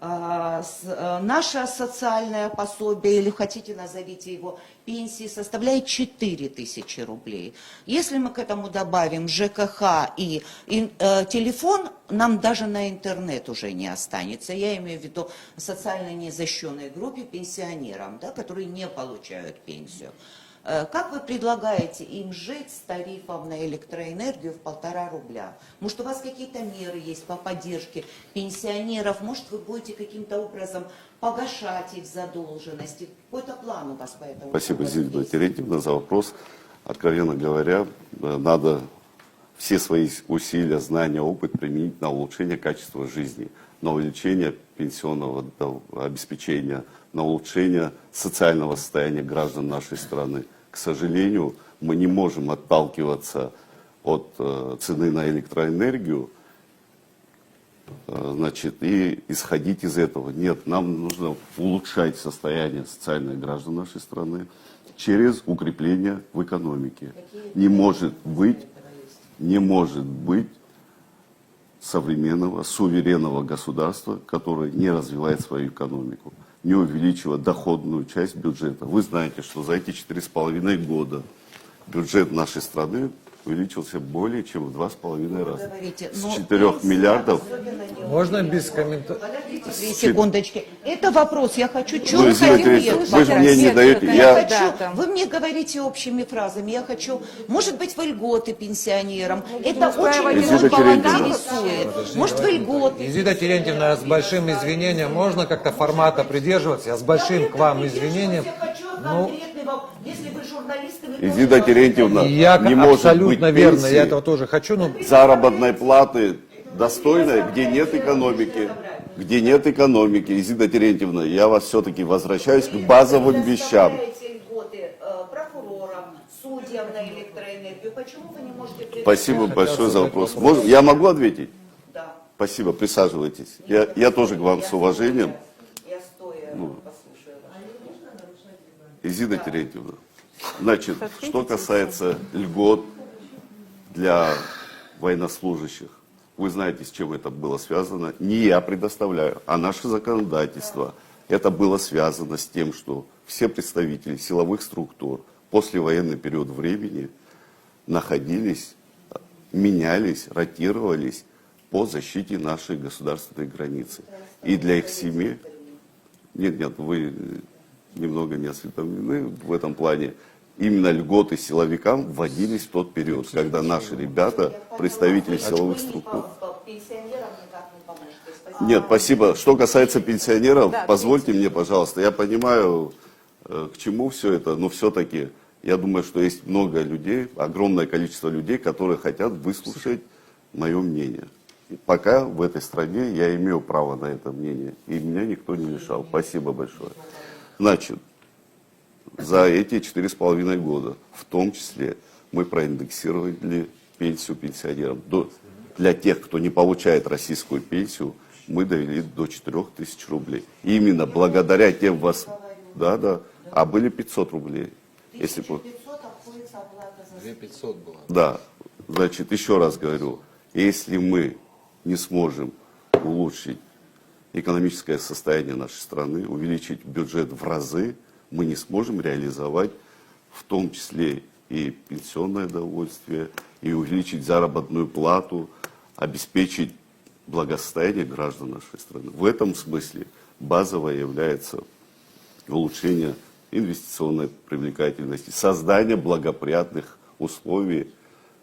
E: Наше социальное пособие, или хотите назовите его пенсии, составляет 4000 рублей. Если мы к этому добавим ЖКХ и телефон, нам даже на интернет уже не останется. Я имею в виду социально незащищенной группе пенсионерам, да, которые не получают пенсию. Как вы предлагаете им жить с тарифом на электроэнергию в 1,5 рубля? Может, у вас какие-то меры есть по поддержке пенсионеров? Может, вы будете каким-то образом погашать их задолженности? Какой-то план у вас по этому?
G: Спасибо, Зинаида Терентьевна, за вопрос. Откровенно говоря, надо все свои усилия, знания, опыт применить на улучшение качества жизни, на увеличение пенсионного обеспечения, на улучшение социального состояния граждан нашей страны. К сожалению, мы не можем отталкиваться от цены на электроэнергию, и исходить из этого. Нет, нам нужно улучшать состояние социальных граждан нашей страны через укрепление в экономике. Не может быть современного, суверенного государства, которое не развивает свою экономику, не увеличивая доходную часть бюджета. Вы знаете, что за эти 4,5 года бюджет нашей страны увеличился более чем в 2,5 раза. С 4 миллиардов.
B: Можно без комментариев?
E: Подождите 2 секундочки. Это вопрос, я хочу
G: Ну,
E: четко
G: Зина
E: ответ.
G: Терентьевна, вы же мне не даете.
E: Я
G: Я,
E: хочу, вы мне говорите общими фразами, я хочу, может быть, вы льготы пенсионерам, это очень
G: Зина
E: много
G: Терентьевна.
E: интересует. Может, вы льготы.
B: Изида Терентьевна, с большим извинением, можно как-то формата придерживаться? Я с большим к вам извинением.
E: Я хочу
B: Ну,
E: конкретный вопрос. Если вы журналисты, вы
G: Изида
E: тоже
G: Терентьевна,
B: я
G: не может быть
B: абсолютно верно,
G: пенсии,
B: я этого тоже хочу, но
G: заработной платы достойной, где нет экономики. Где нет экономики. Изида Терентьевна, я вас все-таки возвращаюсь к базовым вещам.
E: предоставляете льготы прокурорам, судьям на электроэнергию. Почему вы не можете...
G: Спасибо большое за вопрос. Я могу ответить?
E: Да.
G: Спасибо, присаживайтесь. Я тоже к вам с уважением.
E: Я стоя послушаю.
G: Изида Терентьевна, значит, что касается льгот для военнослужащих, вы знаете, с чем это было связано. Не я предоставляю, а наше законодательство. Это было связано с тем, что все представители силовых структур после военный период времени находились, менялись, ротировались по защите нашей государственной границы. И для их семей... Нет, вы немного не осведомлены в этом плане. Именно льготы силовикам вводились в тот период, когда наши ребята, представители силовых структур...
E: Пенсионерам никак не поможете. Спасибо.
G: Нет, спасибо. Что касается пенсионеров, позвольте мне, пожалуйста, я понимаю, к чему все это, но все-таки я думаю, что есть много людей, огромное количество людей, которые хотят выслушать мое мнение. И пока в этой стране я имею право на это мнение, и меня никто не мешал. Спасибо большое. Значит, за эти 4,5 года, в том числе, мы проиндексировали пенсию пенсионерам. Для тех, кто не получает российскую пенсию, мы довели до 4000 рублей. И именно благодаря тем вас... Да, а были 500 рублей. Если...
E: 1500 обходится оплата за...
C: 2500 было.
G: Да, значит, еще раз говорю, если мы не сможем улучшить экономическое состояние нашей страны, увеличить бюджет в разы, мы не сможем реализовать в том числе и пенсионное довольствие, и увеличить заработную плату, обеспечить благосостояние граждан нашей страны. В этом смысле базовое является улучшение инвестиционной привлекательности, создание благоприятных условий,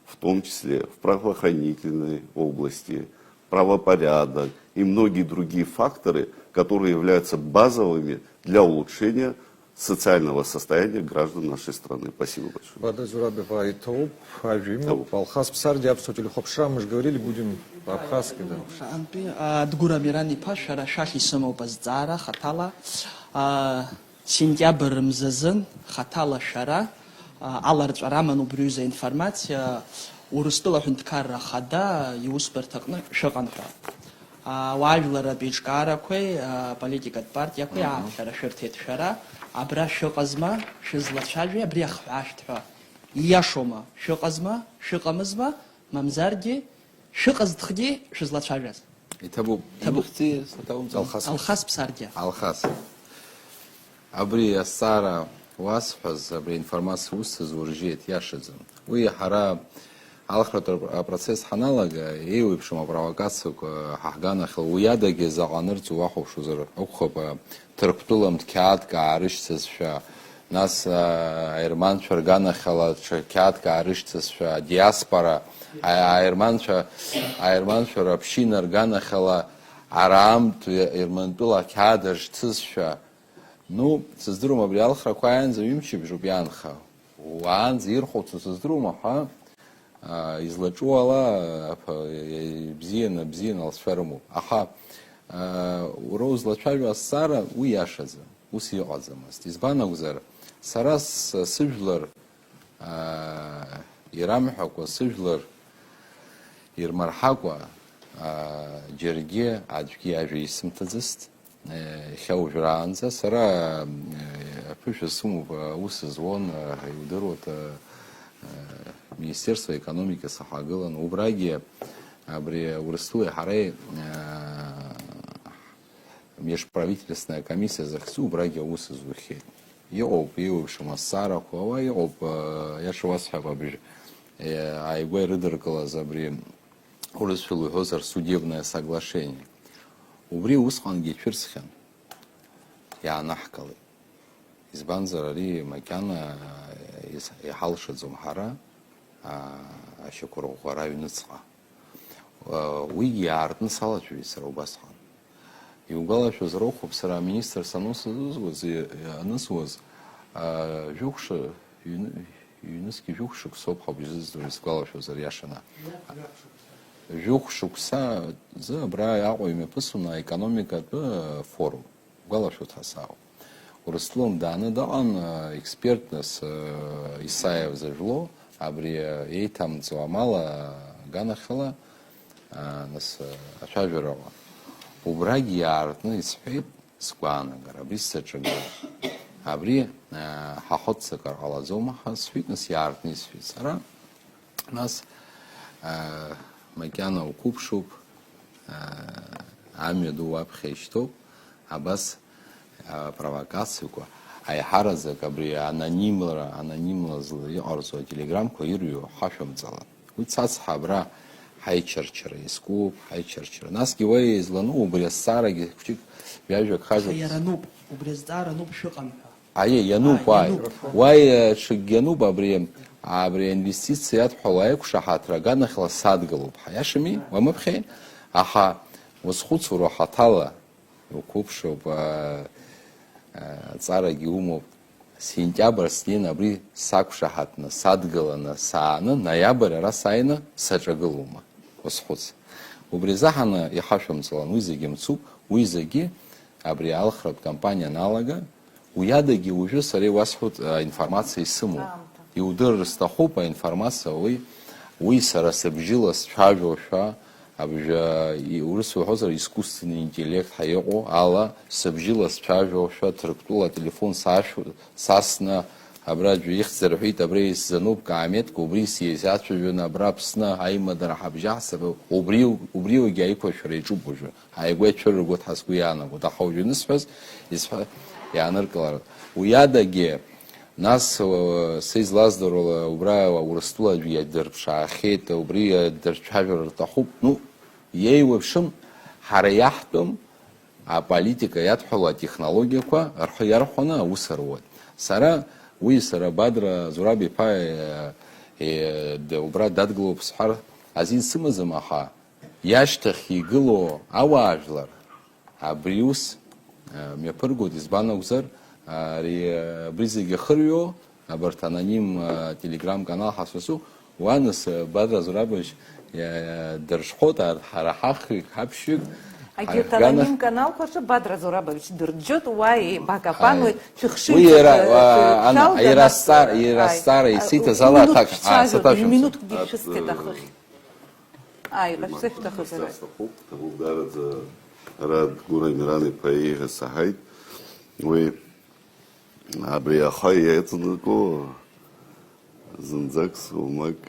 G: в том числе в правоохранительной области, правопорядок и многие другие факторы, которые являются базовыми для улучшения социального состояния граждан нашей страны. Спасибо большое.
B: Бадазурабева и Топ, Ажим, Алхас Псарди, Абсотили Хопша, мы же говорили, будем по-абхазски, да.
J: Дгурамирани Пашара, Шахи Самопаздара, Хатала, Сентябрь Мзазен, Хатала Шара, Аларц Раману Брюза информация, Урустула Хунткара Хада, Юспертакна, Шаканха. Вайлара Бичкара Квей, политика партия Квей, Шара Шертет Шара, Абра Шоказма, Шизлачаджи, Бряхваштха. Яшома, Шоказма, Шокамазма, Мамзарди, Шоказдхди, Шизлачаджас.
C: И табу.
J: Алхас Псарди.
C: Алхас. Абри Асара Уасфаз, абри информация устаз уржет яшизм. Уи хара алхратор процесс ханалага, и уипшима провокацию хахгана хил уядаги заганырцу ваховшузар ухоба тырктулам ткятка арышцесша нас айрман чаргана хала ткятка арышцесша диаспора айрман чар община аргана хала арам айрмантула кядашцесша. Ну, создрума бриал хракуян за вимчи бжубянха. Уан зирхоцу создрума, ха? Излачуала бзиена алсферму. Аха, уроз лачалю асара уяшаза, усиазамаст. Избанагузар, сарас сивлар, ирамхаква сивлар, ирмархаква, джерге, аджки ажи симтазист. Хеужранца, сара пусть сумму усызвон юдерот Министерство экономики Сахагылан убраги абри урыстуя харей межправительственная комиссия захсу убраги усызвухи. Еоп шамасара кова еоп я швасхаба бри айгой рыдеркала забри урыстулу хозар судебное соглашение. убри усҟангьы ицәырсхьан, иаанаҳкылеит. Избанзар ари макьана иҳалшаӡом ҳара ашьақәырӷәӷәара аҩныҵҟа. Уигьы иаартны салацәажәеит сара убасҟан. Иугәалашәозар акәхап, сара аминистр анысуаз ҩнызқьи жәохә шықәсоуп ҳауп изгәалашәозар иашаны. Жәохә шықәса зы абра Аҟәа имҩаԥысуан аекономикатәы форум. Угәалашәоит ҳасаауп. Урыстәылан дааны даҟан експертнас Исаев зажәло, абри еиҭамҵуа амал аганахьала нас ацәажәарала. Убрагьы иаартны исҳәеит сгәаанагара, абри саҿагылоит. Абри ҳахәыццакыр ҟалаӡома ҳәа сҳәеит, нас иаартны исҳәеит. Сара нас макьана уқәыԥшуп, амҩа ду уаԥхьа ишьҭоуп, абас провокациақәа аиҳараӡак абри анонimла иҟарҵо ателеграмқәа ирҩо ҳашәымҵалан. Уи цацҳа абра ҳаичарчара искуп, ҳаичарчара. Насгьы уа излану убри азҵаарагьы хәҷык ҩажәак хажәак.
J: Иарануп, убри азҵаарануп шыҟам ҳәа.
C: Аиеи, иануп, уаи ҽыкгьы иануп, абри аинвестициа иадҳәало аиқәшаҳаҭра аганахьала садгылоуп. Ҳаиашами, уамыԥхьеи, аха узхәыцуа хаҭала уқәыԥшуп, аҵаарагьы умоуп. Сентиабр снеин абри сақәшаҳаҭны, садгыланы, сааны, ноиабр ара сааины саҿагылоума. Узхәыц. Убри азаҳаны иҳашәымҵалан, уи зегьы мцуп, уи зегьы абри алхратә кампаниа аналага, уи адагьы уажәы сара иуасҳәоит аинформациа исымоуп. Иудырыр сҭахуп аинформациа уи сара сыбжьыла сцәажәошәа, урыс уҳәозар искусственный интеллект ҳәа иҟоу ала сыбжьыла сцәажәошәа, ҭырқәтәыла ателефон сасны, абра аӡәы ихьӡар рҳәеит, абра исзануп каамеҭк, убри сизацәажәон, абра Аԥсны аимадара ҳабжьаҳцап, убриогьы аиқәыршәара иаҿуп уажәы. Ааигәа ицәырыргоит ҳа сгәы иаанагоит. Аха уажәы анысҳәаз иааныркылара. Уи адагьы нас са излаздыруа убра Урыстәыла аӡәы иадырԥшаахьеит, убри дырцәажәар рҭахуп. Иеиуеиԥшым ҳара иаҳтәым аполитика иадҳәало атехнологиақәа рхы иархәаны аус руат. Сара Бадра Зураб-иԥа убра дадгылоуп сҳәар азин сымазым, аха иашьҭахь игылоу ауаажәлар абри ус мҩаԥыргоит. Избан акәзар, абри зегьы ахырҩо, абарҭ аноним телеграм канал ҳасасу, уа нас Бадра Зурабович дыршхот ҳара ҳаԥшьҩык.
D: Агьырҭ аноним каналқәа рҿы Бадра Зурабович дырџьот, уа еибакапануеит,
C: ирасҵара исиҭаз ала
D: минуткгьы шәысҭеит ахыхь. Иҟашәҵа шәҭахызар.
G: Угараӡа Рад Гура Миран-иԥа ииҳәаз саҳаит. Уи абри аха иаҵанаго зынӡак сумак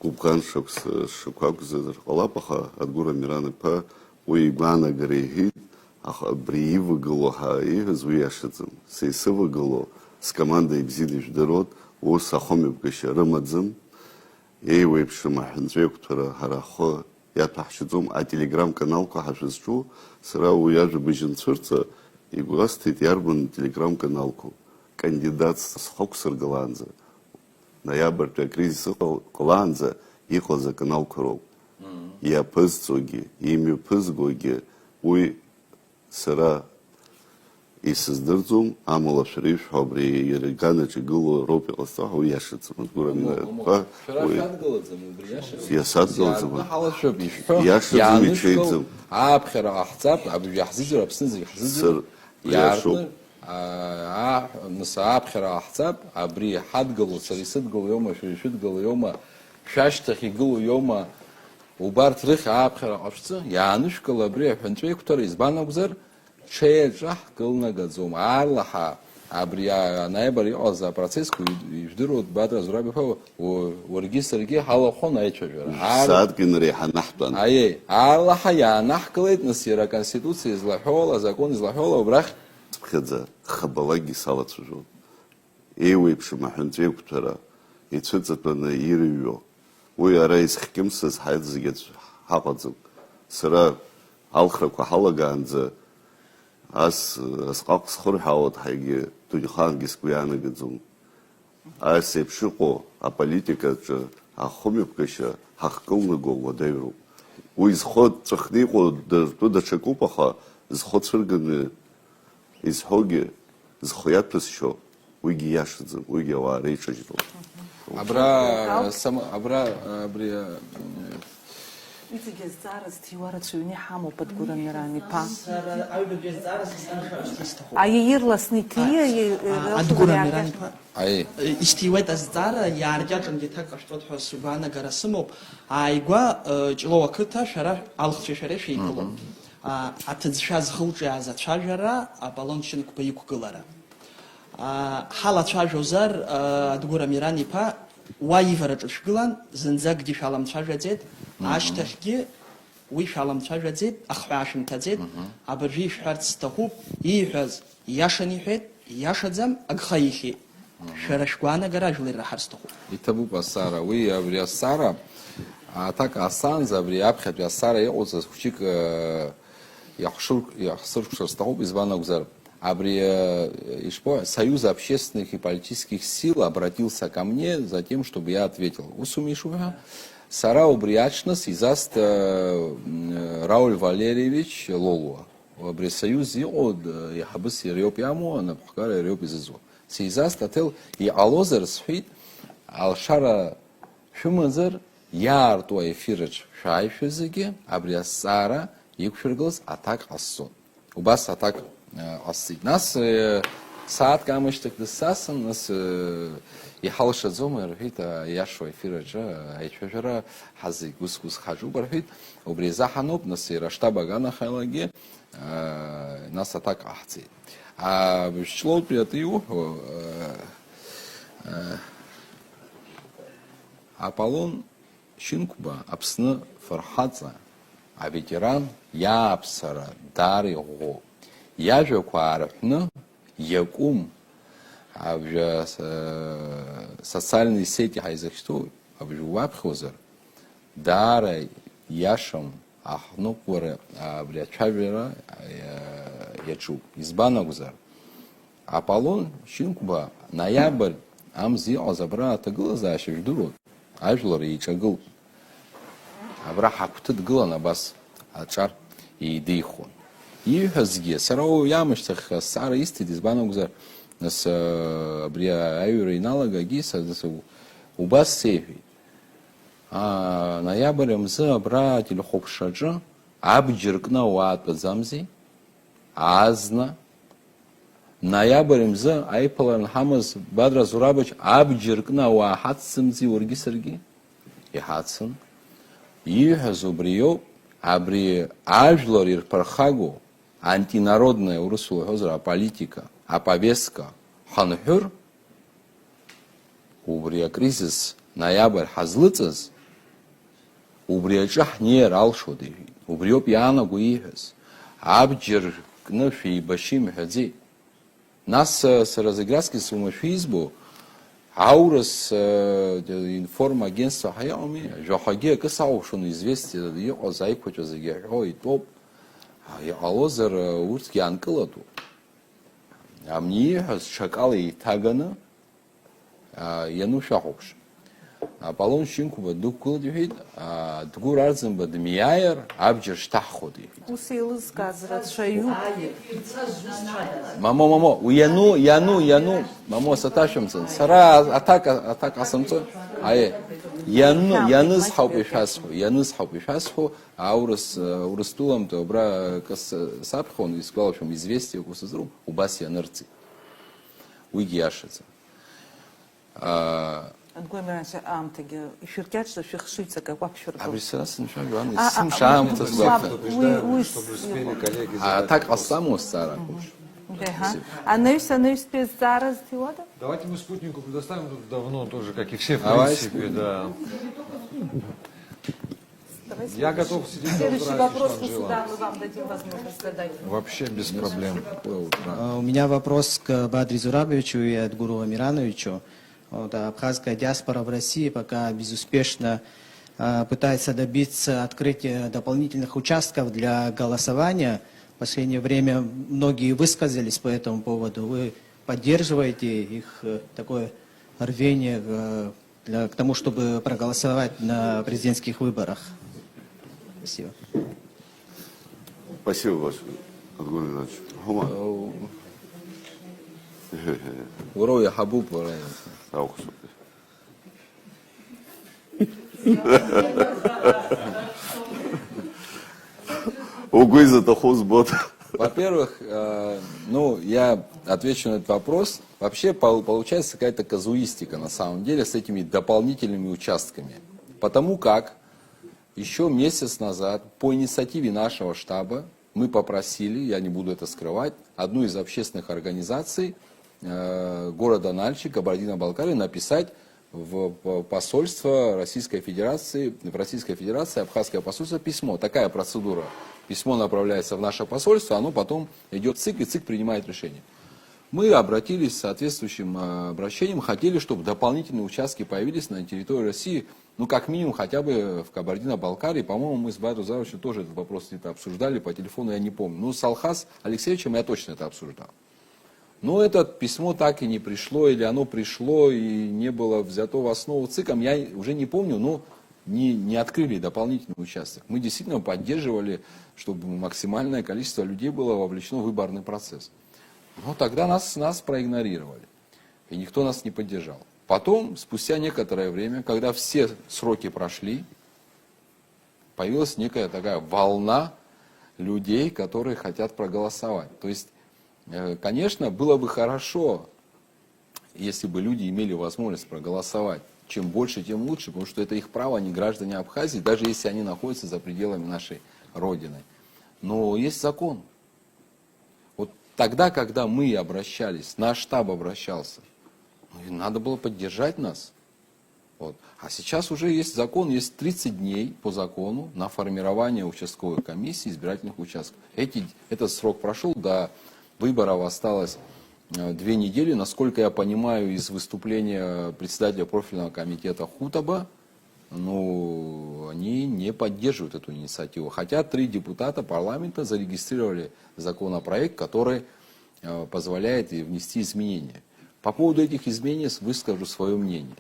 G: гәыбӷан шықәса акәзар ҟалап, аха Адгәыр Миран-иԥа уи игәаанагара иҳәеит, аха абри ивагыло ҳәа ииҳәаз уи иашаӡам. Са исывагыло скоманда ибзианы ижәдыруеит, ус ахәымҩаԥгашьа рымаӡам, еиуеиԥшым аҳәынҵәеиқәҭәара ҳара ҳхы иаҭәаҳшьаӡом. Ателеграм каналқәа ҳашәызҿу сара уи ажәабжь анцәырҵа игәасҭеит иарбан телеграм каналқәа кандидат схықәсыргылаанӡа, ноиабртәи акризис ҟалаанӡа иҟаз аканалқәа роуп. Иаԥызҵогьы, имҩаԥызгогьы уи сара исыздырӡом, амала шәара ишәҳәо абри иара иганаҿ игыло роуп иҟазҵо, уи иашаӡам. Иасадгылаӡам, иашаӡам, иҽеиӡам.
C: Ааԥхьара ҟаҳҵап, абжә ҳзыӡыр, Аԥсны зегьы ҳзыӡыр, иаартны нас ааԥхьара ҟаҳҵап, абри ҳадгыло, сара исыдгыло иоума, шәара ишәыдгыло иоума, шәашьҭахь игыло иоума, убарҭ рыхь ааԥхьара ҟашәҵы, иаанышәкыла абри аҳәынҵәеиқәҭәара. Избан акәзар, ҽеиҿа ҳкылнагаӡом. Аарлаҳа абри аноиабр иҟаз апроцессқәа ижәдыруеит Бадра Зураб-иԥа, уаргьы саргьы ҳалахәын аицәажәара.
G: Сааҭганы иҳанаҳтәан.
C: Аарлаҳа иаанаҳкылеит, нас иара аконституциа излаҳәола, азакон излаҳәола, убрахь
G: ԥхьаӡа хабалагьы салацәажәон. Еиуеиԥшым аҳәынҵәеиқәҭәара ицәыҵатәаны ирҩо. Уи ара изхькьымсыз ҳаит зегьы ҳаҟаӡам. Сара алхрақәа ҳалагаанӡа ас асҟак схырҳәаауа ҳаигьы дунеихаангьы сгәы иаанагаӡом. Ас еиԥш иҟоу аполитикаҿы ахәымҩаԥгашьа ҳахкылнаго уадаҩроуп. Уи зхы ҵәахны иҟоу дартәы даҽакуп, аха зхы цәырганы изҳәогьы, зхы иаҭәасшьо, уигьы ииашаӡам, уигьы ауаа реиҿажьроуп.
C: абри
D: Иҵегьы азҵаара зҭиуарацы ҩны иҳамоуп Адгәыр Амиран-иԥа. Аирласны иҭие
J: Адгәыр Амиран-иԥа.
C: Аи.
J: Ишьҭиуеит азҵаара, иааркьаҿангьы ҭак ҟашәҵоит ҳәа сгәаанагара сымоуп. Ааигәа Ҷлоу ақыҭа шәара алхцәа шәара шәеиԥылом. Аҭыӡшәа зхылҿиааз ацәажәара, Аполлон Шьынқәба иқәгылара. Ҳалацәажәозар Адгәыр Амиран-иԥа уа ивараҿы шәгылан, зынӡакгьы шәаламцәажәаӡеит, ашьҭахьгьы уи шәаламцәажәаӡеит, ахҳәаа шәымҭаӡеит, абыржәы ишәҳәарц сҭахуп, ииҳәаз ииашан иҳәеит, ииашаӡам, агха ихьит. Шәара шәгәаанагара ажәлар ираҳар сҭахуп.
C: Иҭабуп азҵаара. Уи абри азҵаара аҭак ҟасҵаанӡа абри аԥхьатәи азҵаара иҟоуҵаз хәыҷык иахсыркәшар сҭахуп, избан акәзар. Абри Союз общественных и политических сил обратился ко мне за тем, чтобы я ответил. Усумишуга, Сара Убриачнас изаст Рауль Валерьевич Лолуа. Абри Союз от Яхабыс Ериопиаму, на Пухкара Ериопизазу. Сезаст отел и Алозер сфит, Алшара Шумазер, Яртуа эфирыч Шайфюзеге, Абри Сара, Юкшерглс, атак Ассо. Убас атак Ассит. Нас саат камыштык дысасын, нас иҳалшаӡом рҳәеит, иашоу эфир аҿы аицәажәара ҳазигәысгәыз ҳаҿуп рҳәеит, убри изаҳаноуп, нас иара аштаб аганахьалагьы нас аҭак ҟаҳҵеит. Ҷлоутәи аты иуҳәо Аполлон Шьынқәба Аԥсны фырхаҵа, аветеран иааԥсара даара иӷәӷәоуп. Иажәақәа аарҳәны иакәым абжа социальные сети ҳаизахьҭоу абжа уаԥхьозар даара иашам аҳныҟәара абри ацәажәара иаҿуп. Избан акәзар, Аполлон Шьынқәба ноиабр амз иҟаз абра аҭагылазаашьа жәдыруан, ажәлар еиҿагылт. Абра ҳагәҭы дгылан абас аҿар еидихуан. Ииҳәазгьы сара иамышьҭахь азҵаара исҭеит, избан акәзар, нас абри аҩра иналагагьы убас сеиҳәеит. Ноиабр мзы абра ателехәаԥшраҿы абџьар кны ауаа тәаӡамзи, аазна. Ноиабр мзы аиԥылара нҳамаз Бадра Зурабович абџьар кны ауаа ҳаццымзи уаргьы саргьы? Иҳацын. Ииҳәаз убри иоуп, абри ажәлар ирԥырхагоу антинародная, урысула иҳәозар, аполитика, аповестка ҳанҳәыр, убри акризис ноиабр ҳазлыҵыз, убри аҿы ҳнеир алшоит иҳәеит. Убри ауп иаанаго ииҳәаз. Абџьар кны шәеибашьы имҳәаӡеит. Нас сара зегьраҵкыс умашәизбо, аурыс информагентство ҳаиҟами, жәахагьы акы саҟәшон известие иҟаз аиқәаҵәа зегьы аҳәо итәоуп. Иҟалозар урҭгьы аанкылатәуп. Амни ииҳәаз ҽакала еиҭаганы иану шәахәаԥш. Аполлон Шьынқәба дықәгылт иҳәеит, Дгәыр Арӡынба дмиааир абџьар шьҭаҳхуеит иҳәеит.
D: Ус еилызкааз рацәаҩуп.
C: Мамо, иану, мамо саҭашәымҵан. Сара аҭак ҟасымҵо, ианыз ҳауп ишәасҳәо, Урыстәыламтәи абра саԥхьон, исгәалашәом, известиак усызрым, убас ианырҵеит. Уигьы иашаӡам.
D: Адгәыр Амиран аамҭагьы ишәыркьаҿны шәыхшыҩҵак акәаԥшәырго.
C: Абри сара сымшәажәан, исымша аамҭа злафа. Аҭак ҟасҵама азҵаара ақәымш?
D: Анаҩстәи азҵаара зҭиуада?
B: Давайте мы спутнику предоставим тут давно тоже, как и все, в
C: Давай,
B: принципе, да. Я готов сидеть до
D: Следующий
B: утра,
D: вопрос
B: если
D: мы
B: вам
D: сюда
B: желаю.
D: мы вам дадим возможность задать.
B: Вообще без проблем.
K: У меня вопрос к Бадре Зурабовичу и Адгуру Амирановичу. Вот, абхазская диаспора в России пока безуспешно пытается добиться открытия дополнительных участков для голосования. В последнее время многие высказались по этому поводу. Вы поддерживаете их такое рвение к тому, чтобы проголосовать на президентских выборах? Спасибо.
G: Спасибо большое, Адгуль Ильич. Хума.
C: Уро я хабуб,
G: Аухсу. Угуйза-то хузбот.
C: Во-первых, я отвечу на этот вопрос. Вообще получается какая-то казуистика на самом деле с этими дополнительными участками. Потому как еще месяц назад по инициативе нашего штаба мы попросили, я не буду это скрывать, одну из общественных организаций города Нальчик, Кабардино-Балкарии написать в посольство Российской Федерации, Абхазское посольство письмо. Такая процедура. Письмо направляется в наше посольство, оно потом идет в ЦИК, и ЦИК принимает решение. Мы обратились с соответствующим обращением, хотели, чтобы дополнительные участки появились на территории России, как минимум хотя бы в Кабардино-Балкарии. По-моему, мы с Бадром Зуравовичем тоже этот вопрос где-то обсуждали по телефону, я не помню. С Алхаз Алексеевичем я точно это обсуждал. Но это письмо так и не пришло, или оно пришло и не было взято в основу ЦИКом, я уже не помню, но не открыли дополнительный участок. Мы действительно поддерживали, чтобы максимальное количество людей было вовлечено в выборный процесс. Но тогда нас проигнорировали, и никто нас не поддержал. Потом, спустя некоторое время, когда все сроки прошли, появилась некая такая волна людей, которые хотят проголосовать. То есть, конечно, было бы хорошо, если бы люди имели возможность проголосовать. Чем больше, тем лучше, потому что это их право, они граждане Абхазии, даже если они находятся за пределами нашей Родины. Но есть закон. Вот тогда, когда мы обращались, наш штаб обращался, надо было поддержать нас. Вот. А сейчас уже есть закон, есть 30 дней по закону на формирование участковой комиссии избирательных участков. Этот срок прошел, до выборов осталось 2 недели. Насколько я понимаю из выступления председателя профильного комитета Хутаба, они не поддерживают эту инициативу. Хотя 3 депутата парламента зарегистрировали законопроект, который позволяет внести изменения. По поводу этих изменений выскажу свое мнение.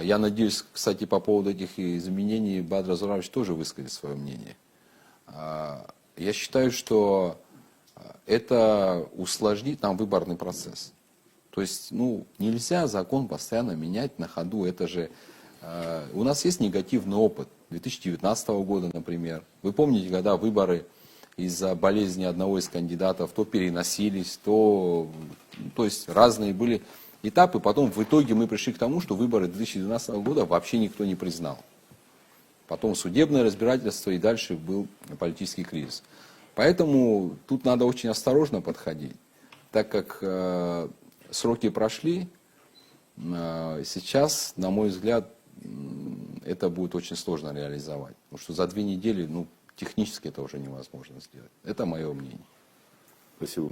C: Я надеюсь, кстати, по поводу этих изменений Бадр Зуравович тоже выскажет свое мнение. Я считаю, что это усложнит нам выборный процесс. То есть, нельзя закон постоянно менять на ходу. Это же у нас есть негативный опыт 2019 года, например. Вы помните, когда выборы из-за болезни одного из кандидатов то переносились, то есть разные были этапы. Потом в итоге мы пришли к тому, что выборы 2012 года вообще никто не признал. Потом судебное разбирательство, и дальше был политический кризис. Поэтому тут надо очень осторожно подходить, так как сроки прошли, сейчас, на мой взгляд, это будет очень сложно реализовать. Потому что за 2 недели, технически это уже невозможно сделать. Это мое мнение.
G: Спасибо.